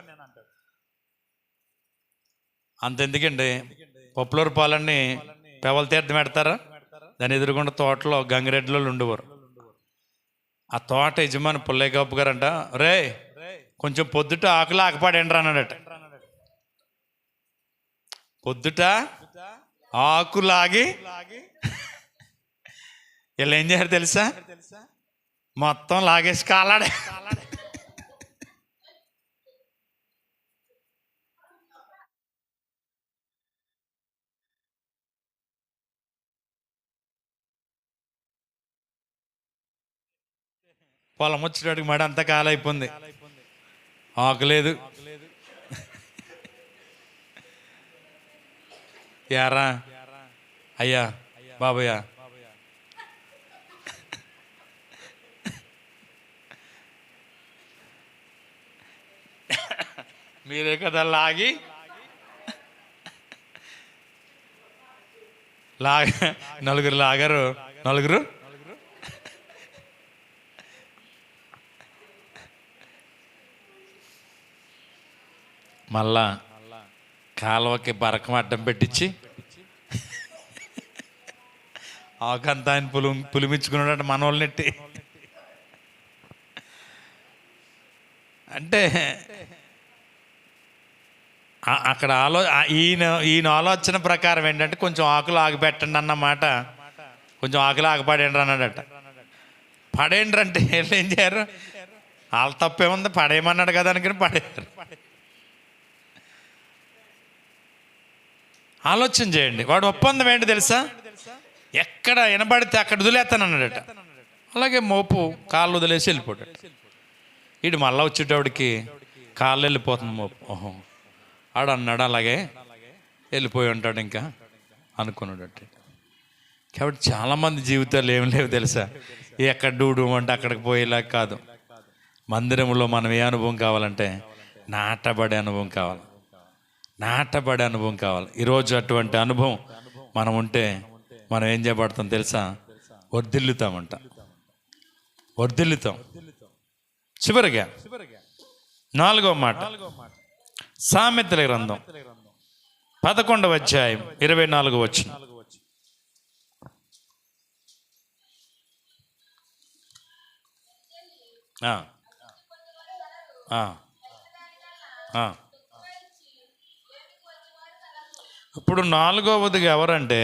S1: అంతెందుకండి, పప్పులూరు పాలన్నీ పెవల తీర్థం పెడతారా, దాని ఎదురుగుండా తోటలో గంగిరెడ్డిలో ఉండేవారు. ఆ తోట యజమాని పుల్లయ్య గొప్ప గారంట, రే కొంచెం పొద్దుట ఆకులు ఆకుపాడేండ్రా అన్నాడట. పొద్దుట ఆకులాగి వీళ్ళు ఏం చేశారు తెలుసా? మొత్తం లాగేసి కాలాడే. పొలం వచ్చేటడికి మడి అంతా కాలైపోయింది, ఆకులేదు. యారా అయ్యా బాబయ్య, మీరే కదా లాగి నలుగురు లాగారు. నలుగురు మళ్ళా కాలువకి బరకం అడ్డం పెట్టించి ఆకంతా ఆయన పులిమించుకున్నాడు మనోళ్ళనెట్టి. అంటే అక్కడ ఈయన ఆలోచన ప్రకారం ఏంటంటే కొంచెం ఆకులు ఆగిపెట్టండి అన్నమాట. కొంచెం ఆకులు ఆగిపడేండ్రు అన్నాడట. పడేండ్రు అంటే వీళ్ళు ఏం చేయరు? వాళ్ళ తప్పేముంది, పడేయమన్నాడు కదా అనుకుని పడేయారు. ఆలోచన చేయండి. వాడు ఒప్పందం ఏంటి తెలుసా? ఎక్కడ వినబడితే అక్కడ వదిలేస్తాను అన్నాడట. అలాగే మోపు కాళ్ళు వదిలేసి వెళ్ళిపోయాడు. వీడు మళ్ళా వచ్చేటోడికి కాళ్ళు వెళ్ళిపోతుంది మోపు. ఓహో ఆడు అన్నాడు, అలాగే వెళ్ళిపోయి ఉంటాడు ఇంకా అనుకున్నాడు. కాబట్టి చాలామంది జీవితాలు ఏం లేవు తెలుసా? ఎక్కడ డూడు అంటే అక్కడికి పోయేలా కాదు. మందిరంలో మనం ఏ అనుభవం కావాలంటే నాటబడే అనుభవం కావాలి. నాటబడే అనుభవం కావాలి. ఈరోజు అటువంటి అనుభవం మనం ఉంటే మనం ఏం చేయబడతాం తెలుసా? వర్ధిల్లుతామంట, వర్ధిల్లుతాం. చివరిగా 4వ మాట, సామెతల గ్రంథం 11వ అధ్యాయం 24వ వచనం. ఇప్పుడు 4వదిగా ఎవరంటే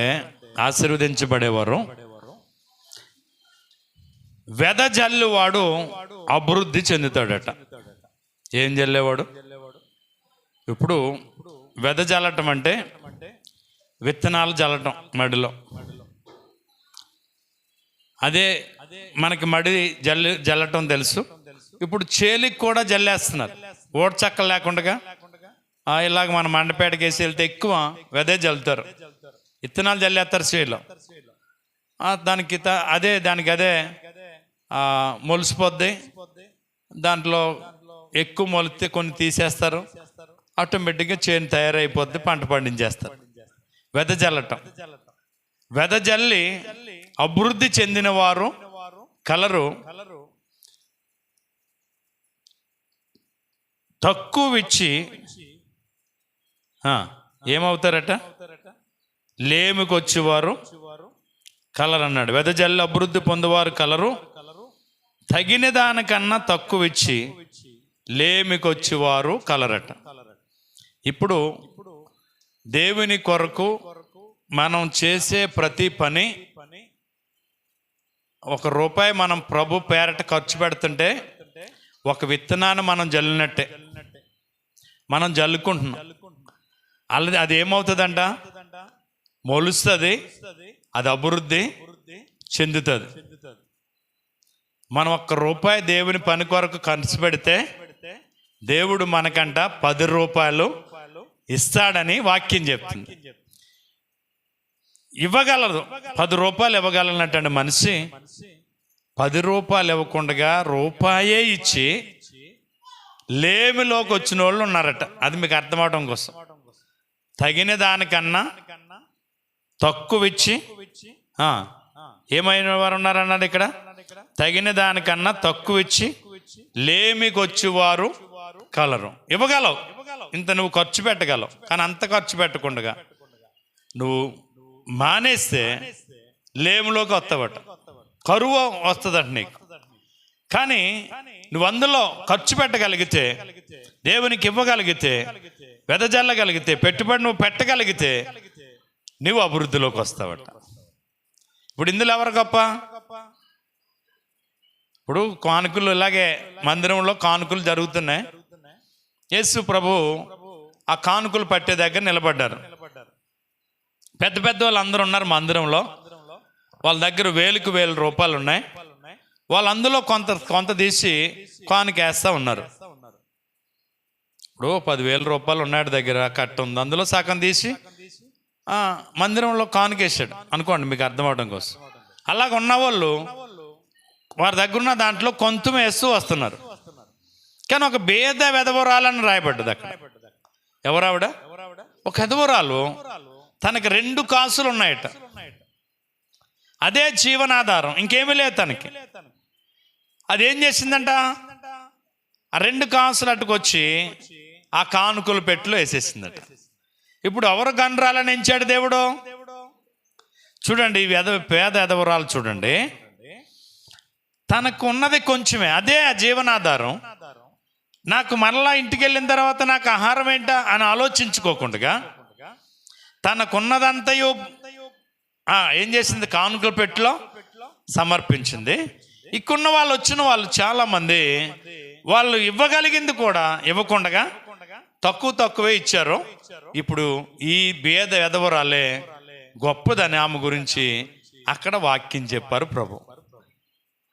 S1: ఆశీర్వదించబడేవారు, వెదజల్లువాడు అభివృద్ధి చెందుతాడట. ఏం జల్లేవాడు? ఇప్పుడు వెదజల్లటం అంటే విత్తనాలు జల్లటం మడిలో. అదే మనకి మడి జల్లటం తెలుసు. ఇప్పుడు చేలికి కూడా జల్లేస్తున్నారు, ఓడ్చక్కలు లేకుండా. ఇలాగ మన మండపేటకి వేసి వెళ్తే ఎక్కువ వెదే జల్లుతారు, విత్తనాలు జల్లేస్తారు చేలో. దానికి అదే మొలిసిపోద్ది. దాంట్లో ఎక్కువ మొలిస్తే కొన్ని తీసేస్తారు, ఆటోమేటిక్గా చేను తయారైపోద్ది, పంట పండించేస్తారు. వెదజల్లటం. వెదజల్లి అభివృద్ధి చెందిన వారు కలరు, తక్కువ ఇచ్చి ఏమవుతారట? లేమికొచ్చేవారు కలరు అన్నాడు. వెదజల్లి అభివృద్ధి పొందేవారు కలరు, తగిన దానికన్నా తక్కువ ఇచ్చి లేమికొచ్చేవారు కలరట. ఇప్పుడు దేవుని కొరకు మనం చేసే ప్రతి పని, ₹1 మనం ప్రభు పేరట ఖర్చు పెడుతుంటే ఒక విత్తనాన్ని మనం జల్లినట్టే. మనం జల్లుకుంటున్నాం. అది ఏమవుతుందంట? మొలుస్తుంది, అది అభివృద్ధి చెందుతుంది. మనం ₹1 దేవుని పని కొరకు ఖర్చు పెడితే దేవుడు మనకంట ₹10 ఇస్తాడని వాక్యం చెప్తుంది. ఇవ్వగలదు, ₹10 ఇవ్వగలనట్టండి. మనిషి ₹10 ఇవ్వకుండా రూపాయే ఇచ్చి లేమిలోకి వచ్చిన వాళ్ళు ఉన్నారట. అది మీకు అర్థమవడం కోసం. తగిన దానికన్నా తక్కువ ఇచ్చి ఏమైన వారు ఉన్నారన్నాడు ఇక్కడ. తగిన దానికన్నా తక్కువ ఇచ్చి లేమికొచ్చేవారు కలరు. ఇవ్వగలవు, ఇంత నువ్వు ఖర్చు పెట్టగలవు, కానీ అంత ఖర్చు పెట్టకుండా నువ్వు మానేస్తే లేములోకి వస్తావట, కరువు వస్తుందట నీకు. కానీ నువ్వు అందులో ఖర్చు పెట్టగలిగితే, దేవునికి ఇవ్వగలిగితే, వెదజల్లగలిగితే, పెట్టుబడి నువ్వు పెట్టగలిగితే నువ్వు అభివృద్ధిలోకి వస్తావట. ఇప్పుడు ఇందులో ఎవరు గొప్ప? ఇప్పుడు కానుకలు, ఇలాగే మందిరంలో కానుకలు జరుగుతున్నాయి. యేసు ప్రభు ఆ కానుకలు పట్టే దగ్గర నిలబడ్డారు. పెద్ద పెద్ద వాళ్ళు అందరూ ఉన్నారు మందిరంలో. వాళ్ళ దగ్గర ₹1000 ఉన్నాయి. వాళ్ళు అందులో కొంత తీసి కానుక వేస్తూ ఉన్నారు. ఇప్పుడు ₹10,000 ఉన్నాడు, దగ్గర కట్ట ఉంది, అందులో సగం తీసి మందిరంలో కానుకేసాడు అనుకోండి, మీకు అర్థం అవడం కోసం. అలాగ ఉన్నవాళ్ళు వారి దగ్గర ఉన్న దాంట్లో కొంత వేస్తూ వస్తున్నారు. కానీ ఒక భేద వెధవరాలని రాయబడ్డది అక్కడ. ఎవరావిడ? ఒక వెధవరాలు, తనకి 2 కాసులు ఉన్నాయట. అదే జీవనాధారం, ఇంకేమీ లేదు తనకి. అదేం చేసిందంట? ఆ 2 కాసులు అట్టుకొచ్చి ఆ కానుకలు పెట్టులో వేసేసిందట. ఇప్పుడు ఎవరు గండ్రాలని ఎంచాడు దేవుడు? చూడండి, పేద ఎదవరాలు చూడండి, తనకు ఉన్నది కొంచెమే, అదే ఆ జీవనాధారం. నాకు మరలా ఇంటికి వెళ్ళిన తర్వాత నాకు ఆహారం ఏంటా అని ఆలోచించుకోకుండా తనకున్నదంతయు ఏం చేసింది? కానుకల పెట్టులో సమర్పించింది. ఇక్కడున్న వాళ్ళు, వచ్చిన వాళ్ళు చాలా మంది, వాళ్ళు ఇవ్వగలిగింది కూడా ఇవ్వకుండా తక్కువే ఇచ్చారు. ఇప్పుడు ఈ భేద ఎదవరాలే గొప్పదని ఆమె గురించి అక్కడ వాక్యం చెప్పారు ప్రభు.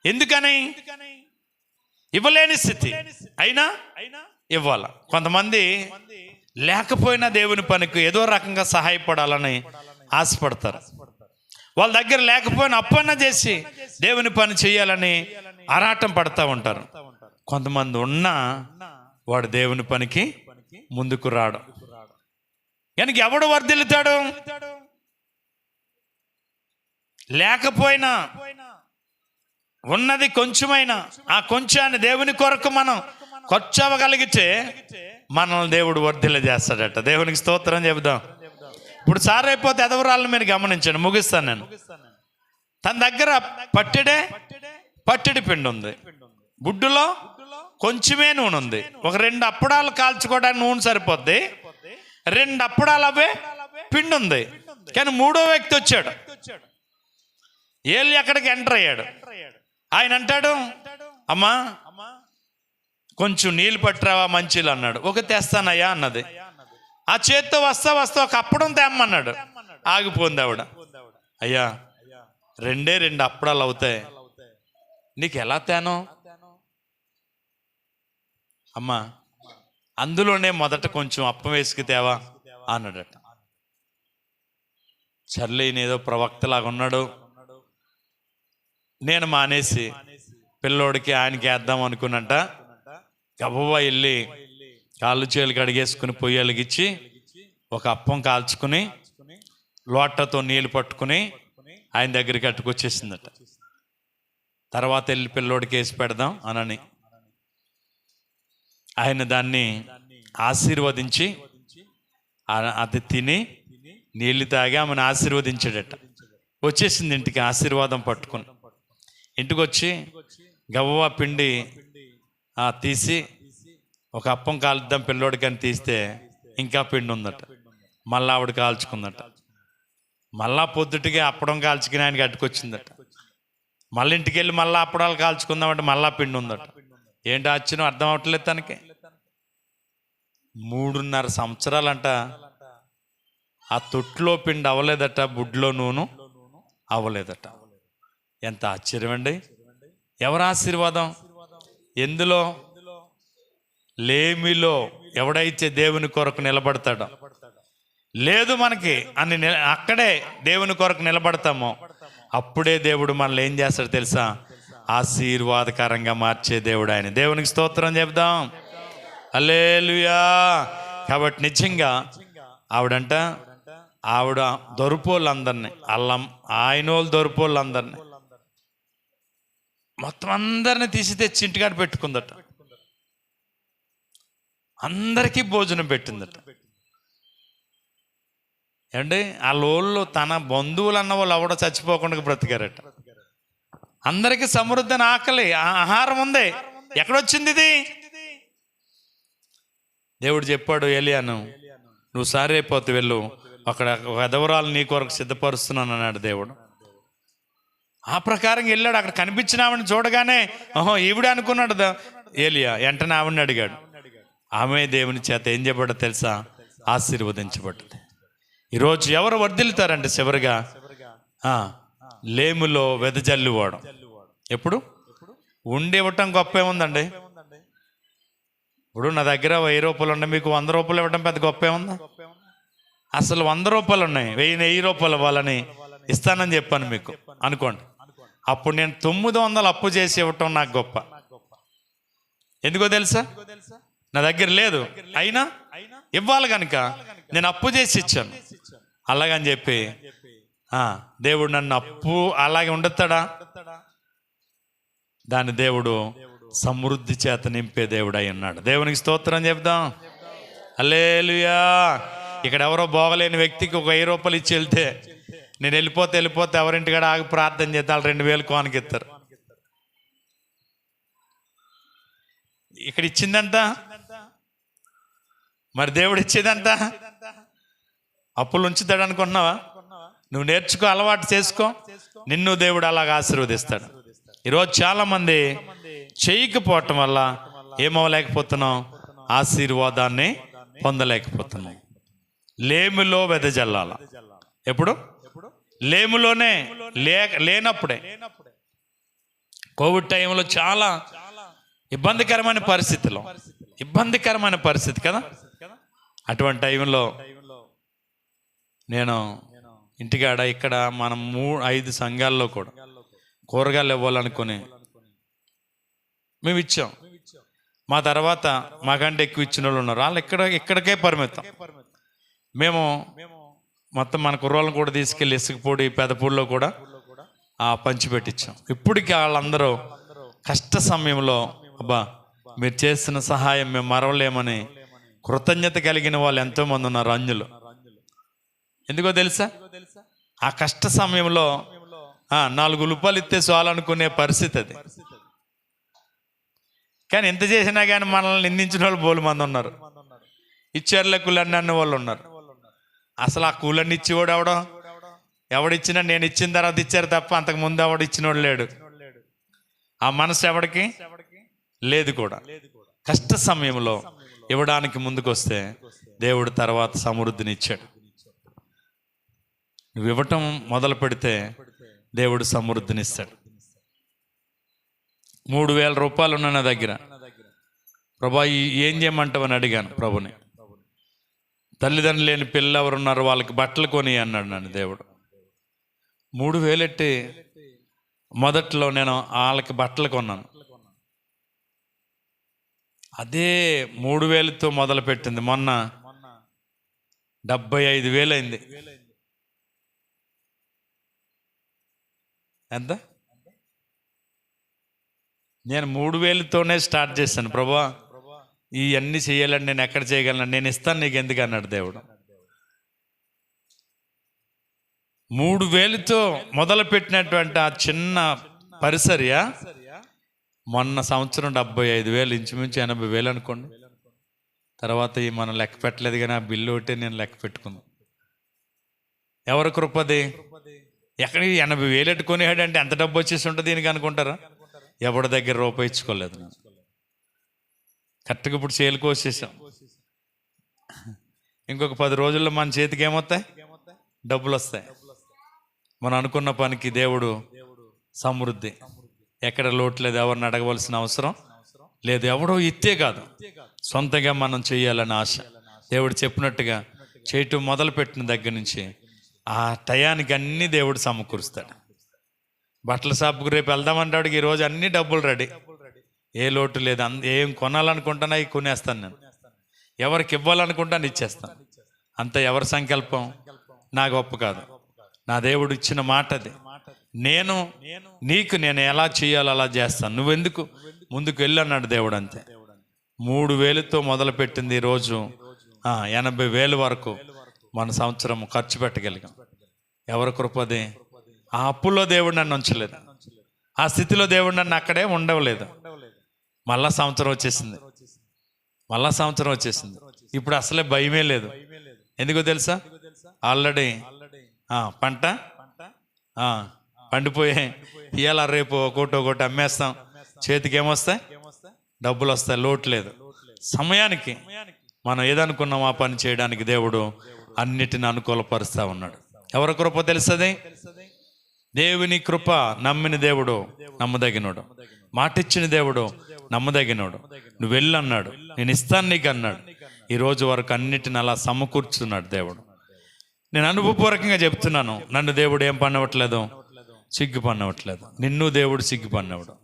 S1: ఎందుకని? ఇవ్వలేని స్థితి అయినా ఇవ్వాల. కొంతమంది లేకపోయినా దేవుని పనికి ఏదో రకంగా సహాయపడాలని ఆశపడతారు. వాళ్ళ దగ్గర లేకపోయినా అప్పన్న చేసి దేవుని పని చేయాలని ఆరాటం పడతా ఉంటారు. కొంతమంది ఉన్నా వాడు దేవుని పనికి ముందుకు రాడు. కనుక ఎవడు వర్ధిల్లుతాడు? లేకపోయినా ఉన్నది కొంచెమైనా ఆ కొంచెాన్ని దేవుని కొరకు మనం ఖర్చు అవ్వగలిగితే మనల్ని దేవుడు వర్ధిల్ల చేస్తాడట. దేవునికి స్తోత్రం చెబుదాం. ఇప్పుడు సారైపోతే ఎదవరాలను మీరు గమనించండి, ముగిస్తాను నేను. తన దగ్గర పట్టెడి పిండి ఉంది, బుడ్డులో కొంచెమే నూనె ఉంది. ఒక 2 అప్పడాలు కాల్చుకోవడానికి నూనె సరిపోద్ది, 2 అప్పడాలు అవే పిండి ఉంది. కానీ 3వ వ్యక్తి వచ్చాడు, ఏలి అక్కడికి ఎంటర్ అయ్యాడు. ఆయన అంటాడు, అమ్మా కొంచెం నీళ్ళు పట్టురావా మంచిలు అన్నాడు. ఒక తెస్తానయ్యా అన్నది. ఆ చేత్తో వస్తా ఒక అప్పడం తెమ్మన్నాడు. ఆగిపోయింది ఆవిడ. అయ్యా 2 అప్పడాలు అవుతాయి, నీకు ఎలా తేను? అమ్మా అందులోనే మొదట కొంచెం అప్పం వేసుకు తేవా అన్నాడట. చర్లేనేదో ప్రవక్తలాగా ఉన్నాడు. నేను మానేసి పిల్లోడికి ఆయనకి వేద్దాం అనుకున్నట్ట. గబవ్వ వెళ్ళి కాళ్ళు చేలు కడిగేసుకుని పొయ్యి వెలిగించి ఒక అప్పం కాల్చుకుని లోటతో నీళ్ళు పట్టుకుని ఆయన దగ్గరికి అట్టుకొచ్చేసిందట. తర్వాత వెళ్ళి పిల్లోడికి వేసి పెడదాం అనని ఆయన దాన్ని ఆశీర్వదించి అది తిని నీళ్ళు తాగి ఆమెను ఆశీర్వదించాడట. వచ్చేసింది ఇంటికి ఆశీర్వాదం పట్టుకుని. ఇంటికి వచ్చి గవ్వ పిండి తీసి ఒక అప్పం కాలుద్దాం పిల్లోడికి అని తీస్తే ఇంకా పిండి ఉందట. మళ్ళా ఆవిడ కాల్చుకుందట. మళ్ళా పొద్దుటికి అప్పడం కాల్చుకుని ఆయనకి అట్టుకొచ్చిందట. మళ్ళీ ఇంటికి వెళ్ళి మళ్ళీ అప్పడాలు కాల్చుకుందామంటే మళ్ళా పిండి ఉందట. ఏంటి ఆశ్చర్యం అర్థం అవట్లేదు తనకి. 3.5 సంవత్సరాలంట ఆ తొట్టులో పిండి అవ్వలేదట, బుడ్లో నూనె అవ్వలేదట. ఎంత ఆశ్చర్యం అండి. ఎవరి ఆశీర్వాదం? ఎందులో? లేమిలో ఎవడైతే దేవుని కొరకు నిలబడతాడో, లేదు మనకి అని అక్కడే దేవుని కొరకు నిలబడతామో అప్పుడే దేవుడు మనల్ని ఏం చేస్తాడు తెలుసా? ఆశీర్వాదకరంగా మార్చే దేవుడు ఆయన. దేవునికి స్తోత్రం చెప్దాం. హల్లెలూయా. కాబట్టి నిజంగా ఆవిడ దొరుపోళ్ళందరినీ ఆయనోళ్ళు దొరుపోళ్ళందరినీ మొత్తం అందరిని తీసి తెచ్చి ఇంటికాడ పెట్టుకుందట. అందరికీ భోజనం పెట్టిందట. ఏమండి ఆ లోళ్ళు తన బంధువులు అన్న వాళ్ళు ఎవడో చచ్చిపోకుండా బ్రతికారట. అందరికీ సమృద్ధి ఆకలి ఆహారం ఉంది. ఎక్కడొచ్చింది ఇది? దేవుడు చెప్పాడు ఏలియాను, నువ్వు సారైపోతే వెళ్ళు, అక్కడ వెధవరాలు నీ కొరకు సిద్ధపరుస్తున్నాను అన్నాడు దేవుడు. ఆ ప్రకారం వెళ్ళాడు. అక్కడ కనిపించిన ఆవిడని చూడగానే ఈవిడ అనుకున్నాడు ఏలియా. వెంటనే ఆవిడని అడిగాడు. ఆమె దేవుని చేత ఏం చెప్పాడో తెలుసా? ఆశీర్వదించబడ్డది. ఈరోజు ఎవరు వర్ధిల్లుతారంటే చివరిగా లేములో వెదజల్లువాడు. ఎప్పుడు ఉండి ఇవ్వటం గొప్ప ఏముందండి? ఇప్పుడు నా దగ్గర 1000 రూపాయలు ఉన్నాయి, మీకు 100 రూపాయలు ఇవ్వడం పెద్ద గొప్ప ఏముందా? అసలు 100 రూపాయలు ఉన్నాయి, 1000 రూపాయలు ఇవ్వాలని ఇస్తానని చెప్పాను మీకు అనుకోండి. అప్పుడు నేను 900 అప్పు చేసి ఇవ్వటం నాకు గొప్ప. ఎందుకో తెలుసా? నా దగ్గర లేదు, అయినా ఇవ్వాలి కనుక నేను అప్పు చేసి ఇచ్చాను. అలాగని చెప్పి దేవుడు నన్ను అప్పు అలాగే ఉండతాడా? దాని దేవుడు సమృద్ధి చేత నింపే దేవుడు అయి ఉన్నాడు. దేవునికి స్తోత్రం చెప్దాం. హల్లెలూయా. ఇక్కడ ఎవరో బాగలేని వ్యక్తికి ఒక 1000 రూపాయలు ఇచ్చి వెళ్తే, నేను వెళ్ళిపోతే ఎవరింటికాడ ఆగి ప్రార్థన చేస్తే 2000 కోనకి ఇస్తారు. ఇక్కడ ఇచ్చిందంట, మరి దేవుడు ఇచ్చేదంట. అప్పులు ఉంచుతాడు అనుకుంటున్నావా? నువ్వు నేర్చుకో, అలవాటు చేసుకో, నిన్ను దేవుడు అలాగ ఆశీర్వదిస్తాడు. ఈరోజు చాలా మంది చేయకపోవటం వల్ల ఏమవలేకపోతున్నాం? ఆశీర్వాదాన్ని పొందలేకపోతున్నాం. లేములో వెదజల్లాల. ఎప్పుడు? లేములోనే లేనప్పుడే. కోవిడ్ టైంలో చాలా ఇబ్బందికరమైన పరిస్థితి కదా. అటువంటి టైంలో నేను ఇంటికాడ ఇక్కడ మనం 5 సంఘాల్లో కూడా కూరగాయలు ఇవ్వాలనుకుని మేము ఇచ్చాం. మా తర్వాత మాకంటే ఎక్కువ ఇచ్చిన వాళ్ళు ఉన్నారు. వాళ్ళు ఇక్కడికే పరిమితం. మేము మొత్తం మన కుర్రోళ్ళని కూడా తీసుకెళ్ళి ఇసుకపూడి పెదపూడిలో కూడా పంచిపెట్టించాం. ఇప్పటికీ వాళ్ళందరూ కష్ట సమయంలో అబ్బా మీరు చేస్తున్న సహాయం మేము మరవలేమని కృతజ్ఞత కలిగిన వాళ్ళు ఎంతోమంది ఉన్నారు అన్యులు. ఎందుకో తెలుసా? ఆ కష్ట సమయంలో 4 రూపాయలు ఇస్తే చాలు అనుకునే పరిస్థితి అది. కానీ ఎంత చేసినా కానీ మనల్ని నిందించిన వాళ్ళు బోలు మంది ఉన్నారు. ఇచ్చారులే కూలన్నీ అన్న వాళ్ళు ఉన్నారు. అసలు ఆ కూలన్నీ ఇచ్చేవాడు ఎవడిచ్చినా నేను ఇచ్చిన తర్వాత ఇచ్చారు తప్ప అంతకు ముందు ఎవడు ఇచ్చినోడు లేడు. ఆ మనసు ఎవడికి లేదు కూడా. కష్ట సమయంలో ఇవ్వడానికి ముందుకు వస్తే దేవుడు తర్వాత సమృద్ధిని ఇచ్చాడు. నువ్వు ఇవ్వటం మొదలు పెడితే దేవుడు సమృద్ధిని ఇస్తాడు. 3,000 రూపాయలు ఉన్న నా దగ్గర, ప్రభా ఏం చేయమంటావని అడిగాను ప్రభుని. తల్లిదండ్రులు లేని పిల్లలు ఎవరున్నారు వాళ్ళకి బట్టలు కొని అన్నాడు నన్ను దేవుడు. 3,000 ఎట్టి మొదట్లో నేను వాళ్ళకి బట్టలు కొన్నాను. అదే 3,000తో మొదలు పెట్టింది. మొన్న 75,000 అయింది. ఎంత? నేను 3,000తోనే స్టార్ట్ చేశాను. ప్రభా ఇవన్నీ చేయాలని నేను ఎక్కడ చేయగలను, నేను ఇస్తాను నీకు ఎందుకు అన్నాడు దేవుడు. 3,000తో మొదలు పెట్టినటువంటి ఆ చిన్న పరిసరియా మొన్న సంవత్సరం 75,000, ఇంచుమించు 80,000 అనుకోండి. తర్వాత మనం లెక్క పెట్టలేదు కానీ ఆ బిల్లు ఒకటే నేను లెక్క పెట్టుకున్నాను. ఎవరి కృపది? ఎక్కడికి 80,000 ఎట్టుకునేవాడు అంటే ఎంత డబ్బు వచ్చేసి ఉంటుంది దీనికి అనుకుంటారా? ఎవరి దగ్గర రూపాయి ఇచ్చుకోలేదు నేను. కరెక్ట్గా ఇప్పుడు చేలు కోసేసాం. ఇంకొక 10 రోజుల్లో మన చేతికి ఏమొస్తాయి? డబ్బులు వస్తాయి. మనం అనుకున్న పనికి దేవుడు సమృద్ధి. ఎక్కడ లోటు లేదు, ఎవరిని అడగవలసిన అవసరం లేదు. ఎవడో ఇత్తే కాదు, సొంతంగా మనం చేయాలని ఆశ. దేవుడు చెప్పినట్టుగా చేయటం మొదలుపెట్టిన దగ్గర నుంచి ఆ టయానికి అన్నీ దేవుడు సమకూరుస్తాడు. బట్టల షాపుకు రేపు వెళ్దామంటాడు, ఈరోజు అన్ని డబ్బులు రెడీ, ఏ లోటు లేదు. ఏం కొనాలనుకుంటానో అవి కొనేస్తాను నేను. ఎవరికి ఇవ్వాలనుకుంటాను ఇచ్చేస్తాను. అంత ఎవరి సంకల్పం? నా గొప్ప కాదు, నా దేవుడు ఇచ్చిన మాట అది. నేను ఎలా చేయాలో అలా చేస్తాను, నువ్వెందుకు ముందుకు వెళ్ళి అన్నాడు దేవుడు. అంతే. 3,000తో మొదలు పెట్టింది ఈరోజు 80,000 వరకు మన సంవత్సరం ఖర్చు పెట్టగలిగాం. ఎవరి కృపది? ఆ అప్పుల్లో దేవుడు నన్ను ఉంచలేదు, ఆ స్థితిలో దేవుడు నన్ను అక్కడే ఉండవలేదు. మళ్ళా సంవత్సరం వచ్చేసింది. ఇప్పుడు అసలే భయమే లేదు. ఎందుకో తెలుసా? ఆల్రెడీ పంట పండిపోయే ఇవాళ రేపు ఒకటి అమ్మేస్తాం, చేతికి ఏమొస్తాయి? డబ్బులు వస్తాయి, లోటు లేదు. సమయానికి మనం ఏదనుకున్నాం ఆ పని చేయడానికి దేవుడు అన్నిటిని అనుకూలపరుస్తూ ఉన్నాడు. ఎవరి కృప తెలుస్తుంది? దేవుని కృప. నమ్మిన దేవుడు నమ్మదగినోడు, మాటిచ్చిన దేవుడు నమ్మదగినోడు. నువ్వు వెళ్ళి అన్నాడు, నేను ఇస్తాను నీకు అన్నాడు. ఈ రోజు వరకు అన్నిటిని అలా సమకూర్చున్నాడు దేవుడు. నేను అనుభవపూర్వకంగా చెప్తున్నాను, నన్ను దేవుడు ఏం పన్నవట్లేదు, సిగ్గు పన్నవట్లేదు. నిన్ను దేవుడు సిగ్గు పన్నవాడు.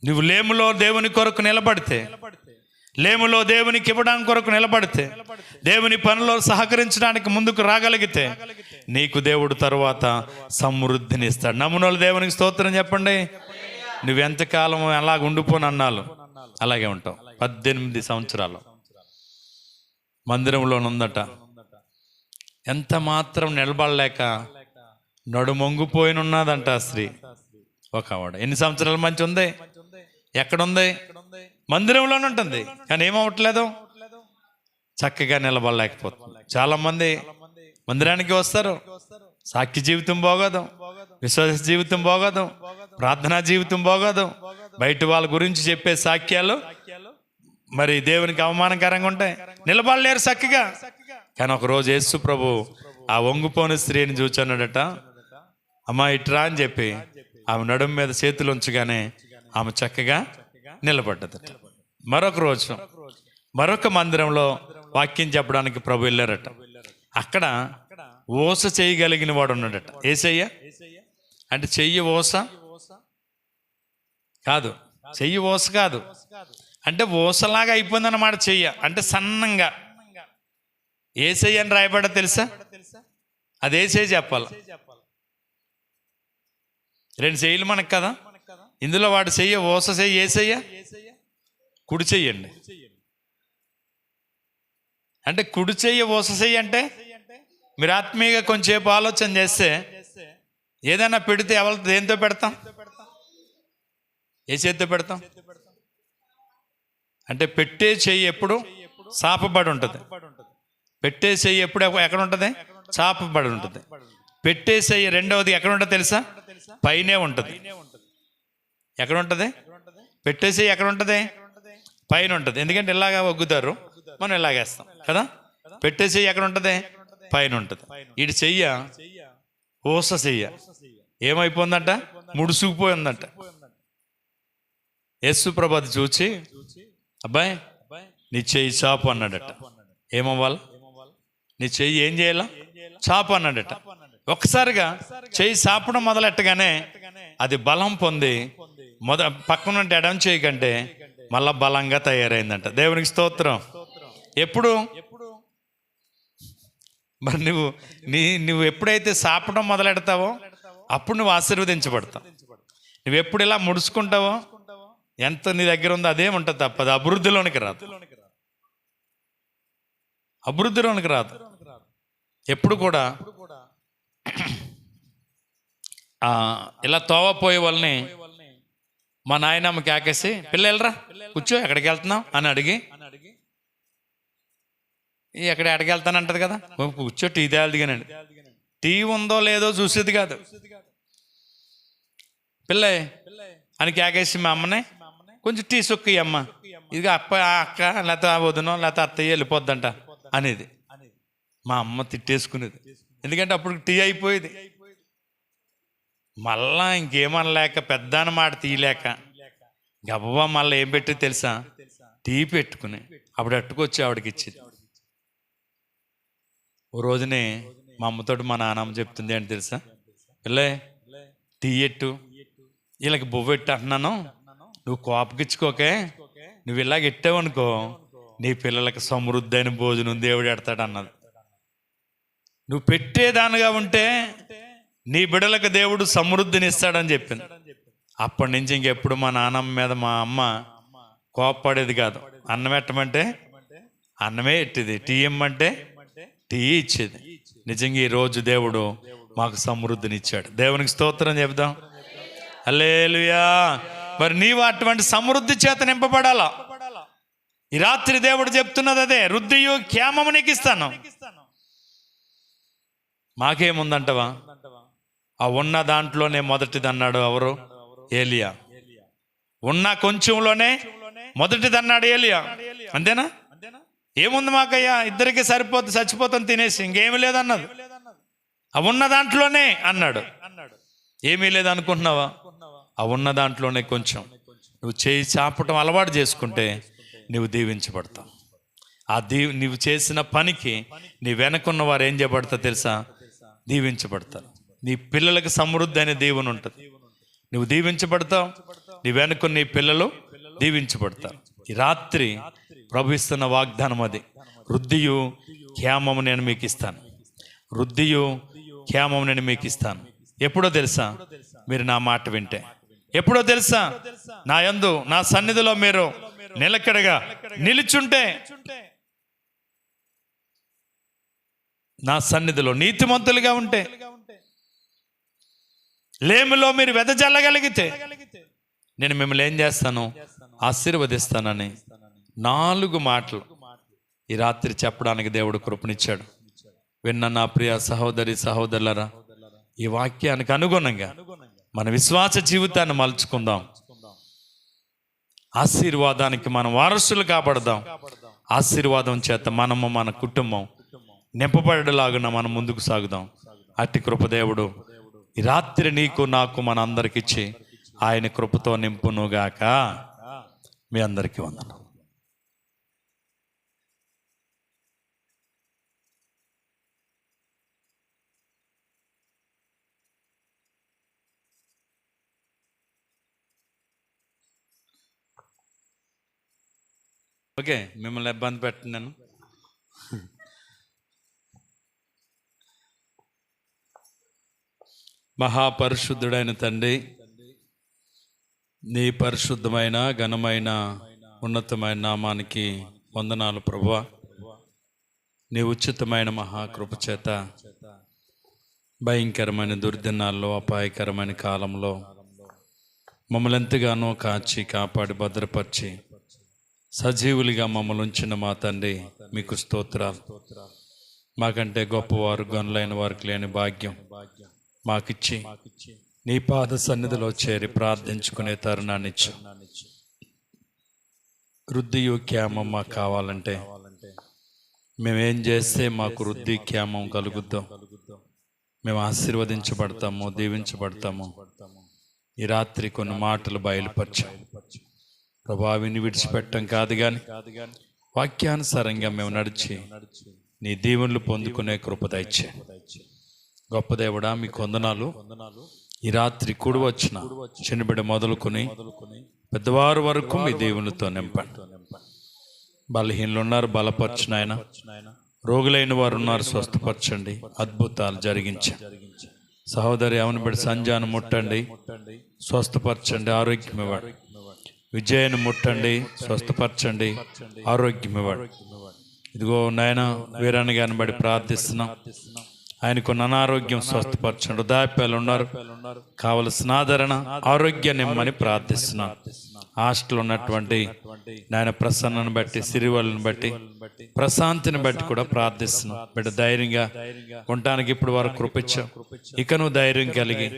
S1: నువ్వు లేములో దేవుని కొరకు నిలబడితే, లేములో దేవునికి ఇవ్వడానికి కొరకు నిలబడితే, దేవుని పనిలో సహకరించడానికి ముందుకు రాగలిగితే నీకు దేవుడు తరువాత సమృద్ధిని ఇస్తాడు. నమ్మునోళ్ళు దేవునికి స్తోత్రం చెప్పండి. నువ్వెంతకాలం అలాగ ఉండిపోనన్నాలు అలాగే ఉంటావు. 18 సంవత్సరాలు మందిరంలోనుందట, ఎంత మాత్రం నిలబడలేక నడుమొంగిపోయినున్నదంట ఆ స్త్రీ. ఒక ఆవిడ ఎన్ని సంవత్సరాల మంచి ఉంది? ఎక్కడుంది? మందిరంలోనే ఉంటుంది, కానీ ఏమవట్లేదు, చక్కగా నిలబడలేకపోతుంది. చాలా మంది మందిరానికి వస్తారు, సాక్షి జీవితం బాగోదు, విశ్వాస జీవితం బాగోదు, ప్రార్థనా జీవితం బాగోదు, బయట వాళ్ళ గురించి చెప్పే సాక్ష్యాలు మరి దేవునికి అవమానకరంగా ఉంటాయి, నిలబడలేరు చక్కగా. కానీ ఒకరోజు యేసు ప్రభు ఆ వంగిపోని స్త్రీని చూచున్నాడట. అమ్మా ఇట్రా అని చెప్పి ఆమె నడుము మీద చేతులు ఉంచగానే ఆమె చక్కగా నిలబడ్డదట. మరొక రోజు మరొక మందిరంలో వాక్యం చెప్పడానికి ప్రభు వెళ్ళారట. అక్కడ ఓస చేయగలిగిన వాడు ఉన్నాడట. ఏసయ్య అంటే చెయ్యి ఓస కాదు, చెయ్యి ఓస కాదు, అంటే ఓసలాగా అయిపోయిందన్నమాట. చెయ్య అంటే సన్నంగా. ఏసయ్య అని రాయబడ్డ తెలుసా? అది ఏసయ్య చెప్పాలి. 2 చెయ్యలు మనకు కదా, ఇందులో వాడు చెయ్య ఓస చెయ్యి ఏసయ్య. కుడి చెయ్యండి అంటే కుడి చెయ్యి ఊస చెయ్యి అంటే మీరు ఆత్మీయంగా కొంచెంసేపు ఆలోచన చేస్తే ఏదైనా పెడితే ఎవరు దేంతో పెడతాం? ఏ చేతితో పెడతాం? అంటే పెట్టే చెయ్యి ఎప్పుడు చాపబడి ఉంటుంది. పెట్టే చెయ్యి ఎప్పుడు ఎక్కడ ఉంటుంది? చాపబడి ఉంటుంది. పెట్టే చెయ్యి రెండవది ఎక్కడ ఉంటుంది తెలుసా? పైనే ఉంటుంది. ఎక్కడ ఉంటుంది? పెట్టే చెయ్యి ఎక్కడ ఉంటుంది? పైన ఉంటుంది. ఎందుకంటే ఇలాగా ఒగ్గుతారు, మనం ఇలాగేస్తాం కదా. పెట్టే చెయ్యి ఎక్కడ ఉంటుంది? పైన ఉంటుంది. ఇటు చెయ్య ఊస చెయ్య ఏమైపోయిందంట? ముడుసుకుపోయిందంట. యేసు ప్రభు అది చూచి, అబ్బాయి నీ చెయ్యి చాపు అన్నాడట. ఏమవ్వాలి? నీ చెయ్యి ఏం చేయాల? చాపు అన్నాడట. ఒక్కసారిగా చెయ్యి చాపడం మొదలెట్టగానే అది బలం పొంది పక్కన ఎడం చెయ్యి కంటే మళ్ళా బలంగా తయారైందంట. దేవునికి స్తోత్రం. ఎప్పుడు మరి నువ్వు ఎప్పుడైతే చాపడం మొదలెడతావో అప్పుడు నువ్వు ఆశీర్వదించబడతావు. నువ్వు ఎప్పుడు ఇలా ముడుచుకుంటావో ఎంత నీ దగ్గర ఉందో అదే ఉంటుంది తప్ప అది అభివృద్ధిలోనికి రాదు. అభివృద్ధిలోనికి రాదు. ఎప్పుడు కూడా ఇలా తోవపోయే వాళ్ళని మా నాయనమ్మ కేకేసి, పిల్లలరా కూర్చో, ఎక్కడికి వెళ్తున్నావు అని అడిగి, ఎక్కడికి వెళ్తానంటది కదా, కూర్చో టీ తేయాలి దిగానండి. టీ ఉందో లేదో చూసేది కాదు. పిల్ల అని కేకేసి మా అమ్మని, కొంచెం టీ సొక్కి అమ్మ, ఇది అక్క లేకపోతే వదినో లేకపోతే అత్తయ్య వెళ్ళిపోద్దంట అనేది. మా అమ్మ తిట్టేసుకునేది. ఎందుకంటే అప్పుడు టీ అయిపోయేది. మళ్ళా ఇంకేమనలేక పెద్దాన మాట తీయలేక గబ్బా మళ్ళీ ఏం పెట్టి తెలుసా? టీ పెట్టుకుని అప్పుడు అట్టుకొచ్చి ఆవిడకి ఇచ్చేది. ఓ రోజునే మా అమ్మతోటి మా నాన్నమ్మ చెప్తుంది ఏంటి తెలుసా? పిల్లే టీ ఎట్టు, వీళ్ళకి బొవ్వెట్టు అంటున్నాను, నువ్వు కోపకిచ్చుకోకే, నువ్వు ఇలాగ ఎట్టావనుకో నీ పిల్లలకి సమృద్ధి అయిన భోజనం దేవుడు ఎడతాడు అన్నది. నువ్వు పెట్టేదానిగా ఉంటే నీ బిడ్డలకు దేవుడు సమృద్ధిని ఇస్తాడని చెప్పింది. అప్పటి నుంచి ఇంకెప్పుడు మా నాన్నమ్మ మీద మా అమ్మ కోపపడేది కాదు. అన్నం పెట్టమంటే అన్నమే ఎట్టేది, టీ ఇమ్మంటే టీ ఇచ్చేది. నిజంగా ఈరోజు దేవుడు మాకు సమృద్ధిని ఇచ్చాడు. దేవునికి స్తోత్రం చెప్దాం. హల్లెలూయా. మరి నీవు అటువంటి సమృద్ధి చేత నింపబడాలా. ఈ రాత్రి దేవుడు చెప్తున్నది అదే, రుద్దియు క్షేమము నీకు ఇస్తాను. మాకేముందంటవా? ఆ ఉన్న దాంట్లోనే మొదటిది అన్నాడు ఎవరు? ఏలియా. ఉన్న కొంచెంలోనే మొదటిది అన్నాడు ఏలియా. అంతేనా? ఏముంది మాకయ్యా, ఇద్దరికి సరిపోతుంది, చచ్చిపోతాం తినేసి, ఇంకేమీ లేదన్నది. ఆ ఉన్న దాంట్లోనే అన్నాడు. ఏమీ లేదనుకుంటున్నావా? ఆ ఉన్న దాంట్లోనే కొంచెం నువ్వు చేయి చాపటం అలవాటు చేసుకుంటే నువ్వు దీవించబడతావు. నువ్వు చేసిన పనికి నీ వెనకున్న వారు ఏం చేయబడతావు తెలుసా? దీవించబడతారు. నీ పిల్లలకు సమృద్ధి అనే దేవుని ఉంటుంది. నువ్వు దీవించబడతావు, నీ వెనుక నీ పిల్లలు దీవించబడతారు. ఈ రాత్రి ప్రభు ఇస్తున్న వాగ్దానం అది. వృద్ధియు క్షేమము నేను మీకు ఇస్తాను. వృద్ధియు క్షేమము నేను మీకు ఇస్తాను. ఎప్పుడో తెలుసా? మీరు నా మాట వింటే. ఎప్పుడో తెలుసా? నా యందు నా సన్నిధిలో మీరు నిలకడగా నిలుచుంటే, నా సన్నిధిలో నీతిమంతులుగా ఉంటే, లేమిలో మీరు వెదజల్లగలిగితే నేను మిమ్మల్ని ఏం చేస్తాను? ఆశీర్వదిస్తానని 4 మాటలు ఈ రాత్రి చెప్పడానికి దేవుడు కృపనిచ్చాడు. విన్న నా ప్రియ సహోదరి సహోదరులరా, ఈ వాక్యానికి అనుగుణంగా మన విశ్వాస జీవితాన్ని మలుచుకుందాం. ఆశీర్వాదానికి మనం వారసులు కాబడదాం. ఆశీర్వాదం చేత మనము మన కుటుంబం నింపబడేలాగున మనం ముందుకు సాగుదాం. అట్టి కృపదేవుడు ఈ రాత్రి నీకు నాకు మన అందరికిచ్చి ఆయన కృపతో నింపునుగాక. మీ అందరికీ వందనం. ఓకే, మిమ్మల్ని ఇబ్బంది పెట్టినాను. మహాపరిశుద్ధుడైన తండ్రి, నీ పరిశుద్ధమైన ఘనమైన ఉన్నతమైన నామానికి వందనాలు ప్రభువా. నీ ఉచితమైన మహాకృప చేత భయంకరమైన దుర్దినాల్లో, అపాయకరమైన కాలంలో మమ్మల్ని ఎంతగానో కాచి కాపాడి భద్రపరిచి సజీవులుగా మమ్మల్ని ఉంచిన మా తండ్రి మీకు స్తోత్రాలు. మాకంటే గొప్పవారు, గనులైన వారికి లేని భాగ్యం మాకిచ్చి నీ పాద సన్నిధిలో చేరి ప్రార్థించుకునే తరుణాన్ని ఇచ్చు. వృద్ధియు క్షేమం మాకు కావాలంటే మేమేం చేస్తే మాకు వృద్ధి క్షేమం కలుగుద్దాం, మేము ఆశీర్వదించబడతాము, దీవించబడతాము. ఈ రాత్రి కొన్ని మాటలు బయలుపరిచాం ప్రభా. విని విడిచిపెట్టం కాదు కానీ వాక్యానుసారంగా మేము నడిచి నీ దీవెనలు పొందుకునే కృప దయచే. గొప్ప దేవుడా మీకు వందనాలు. ఈ రాత్రి కూడి వచ్చిన చిన్నబిడ్డ మొదలుకొని పెద్దవారు వరకు మీ దీవెనలతో నింపండి. బలహీనలు ఉన్నారు, బలపరచిన ఆయన. రోగులైన వారు ఉన్నారు, స్వస్థపరచండి, అద్భుతాలు జరిగించండి. సహోదరి అవును బిడ్డ సంజాను ముట్టండి, స్వస్థపరచండి, ఆరోగ్యం ఇవ్వండి. విజయను ముట్టండి, స్వస్థపరచండి, ఆరోగ్యం ఇవ్వండి. ఇదిగో నాయన వీరాన్ని గారిని బట్టి ప్రార్థిస్తున్నాం. ఆయనకున్న అనారోగ్యం స్వస్థపరచండి. వృద్ధాప్యాలు ఉన్నారు, కావలసిన ఆదరణ, ఆరోగ్యాన్ని ఇమ్మని ప్రార్థిస్తున్నాం. హాస్టల్ ఉన్నటువంటి నాయన ప్రసన్నను బట్టి, సిరివలను బట్టి, ప్రశాంతిని బట్టి కూడా ప్రార్థిస్తున్నాం. బిడ్డ ధైర్యంగా ఉండటానికి ఇప్పుడు వరకు కృపించాం. ఇక నువ్వు ధైర్యం కలిగి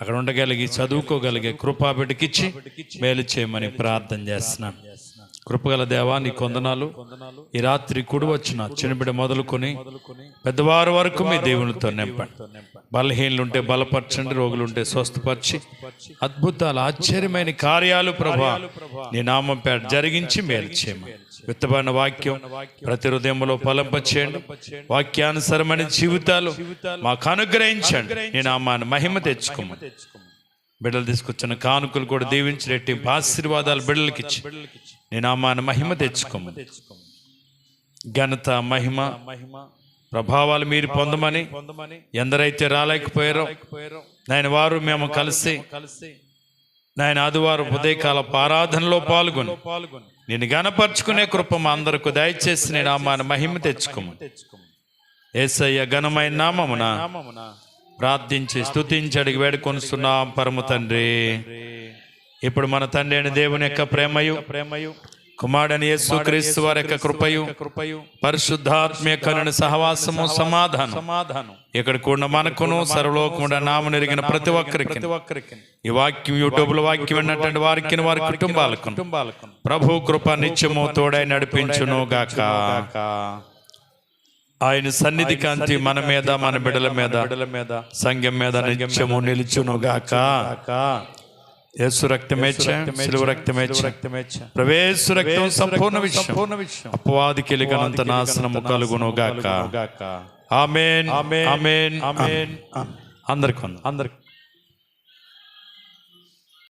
S1: అక్కడ ఉండగలిగి చదువుకోగలిగే కృపా బిడ్డకిచ్చి మేలు చేయమని ప్రార్థన చేస్తున్నాను. కృపగల దేవా నీ కొందనాలు. ఈ రాత్రి కూడి వచ్చిన చిన్నబిడ్డ మొదలుకొని పెద్దవారు వరకు మీ దేవునితో నింపండి. బలహీనులుంటే బలపరచండి, రోగులుంటే స్వస్థపరిచి అద్భుతాలు, ఆశ్చర్యమైన కార్యాలు ప్రభా నీ నామం పేట జరిగించి మేలు చేయమని విత్తబడిన వాక్యం ప్రతి హృదయంలో ఫలింపచేయండి. వాక్యానుసరమైన జీవితాలు మాకు అనుగ్రహించండి. నీ నామాన్ని మహిమ తెచ్చుకోమని బిడ్డలు తీసుకొచ్చిన కానుకలు కూడా దీవించి రెట్టింపు ఆశీర్వాదాలు బిడ్డలకి ఇచ్చి నీ నామాన్ని మహిమ తెచ్చుకోమని, ఘనత, మహిమ, ప్రభావాలు మీరు పొందమని, ఎందరైతే రాలేకపోయారో నాయన వారు మేము కలిసి నాయన ఆదివారం ఉదయకాల ఆరాధనలో పాల్గొని నేను గణపరుచుకునే కృప మా అందరికి దయచేసి నీ నామాన్ని మహిమ తెచ్చుకోమని యేసయ్య ఘనమైన నామమున ప్రార్థించి స్తుతించి అడిగి వేడుకొనుస్తున్నాం పరమ తండ్రి. ఇప్పుడు మన తండ్రి అయిన దేవుని యొక్క ప్రేమయు కుమారుడైన యేసుక్రీస్తు వారి యొక్క కృపయు పరిశుద్ధాత్మ యొక్క సహవాసము సమాధానం ఇక్కడ కూడా మనకును సర్వలోకముండ నామమున ఎరిగిన ప్రతి ఒక్కరికి ఈ వాక్యం యూట్యూబ్ లో వాక్యం విన్నటువంటి వారికి, వారి కుటుంబాలకు ప్రభు కృప నిత్యము తోడై నడిపించును గాక. ఆయన సన్నిధి కాంతి మన మీద, మన బిడ్డల మీద, సంఘం మీద నిత్యము నిలుచును గాక. యేసు రక్తమే, సిలువ రక్తమే, ప్రవేశ రక్తం సంపూర్ణ విషయం అపవాదికి ఎలిగనంత నాశనము కలుగును గాక. ఆమేన్, ఆమేన్, ఆమేన్. అందరికి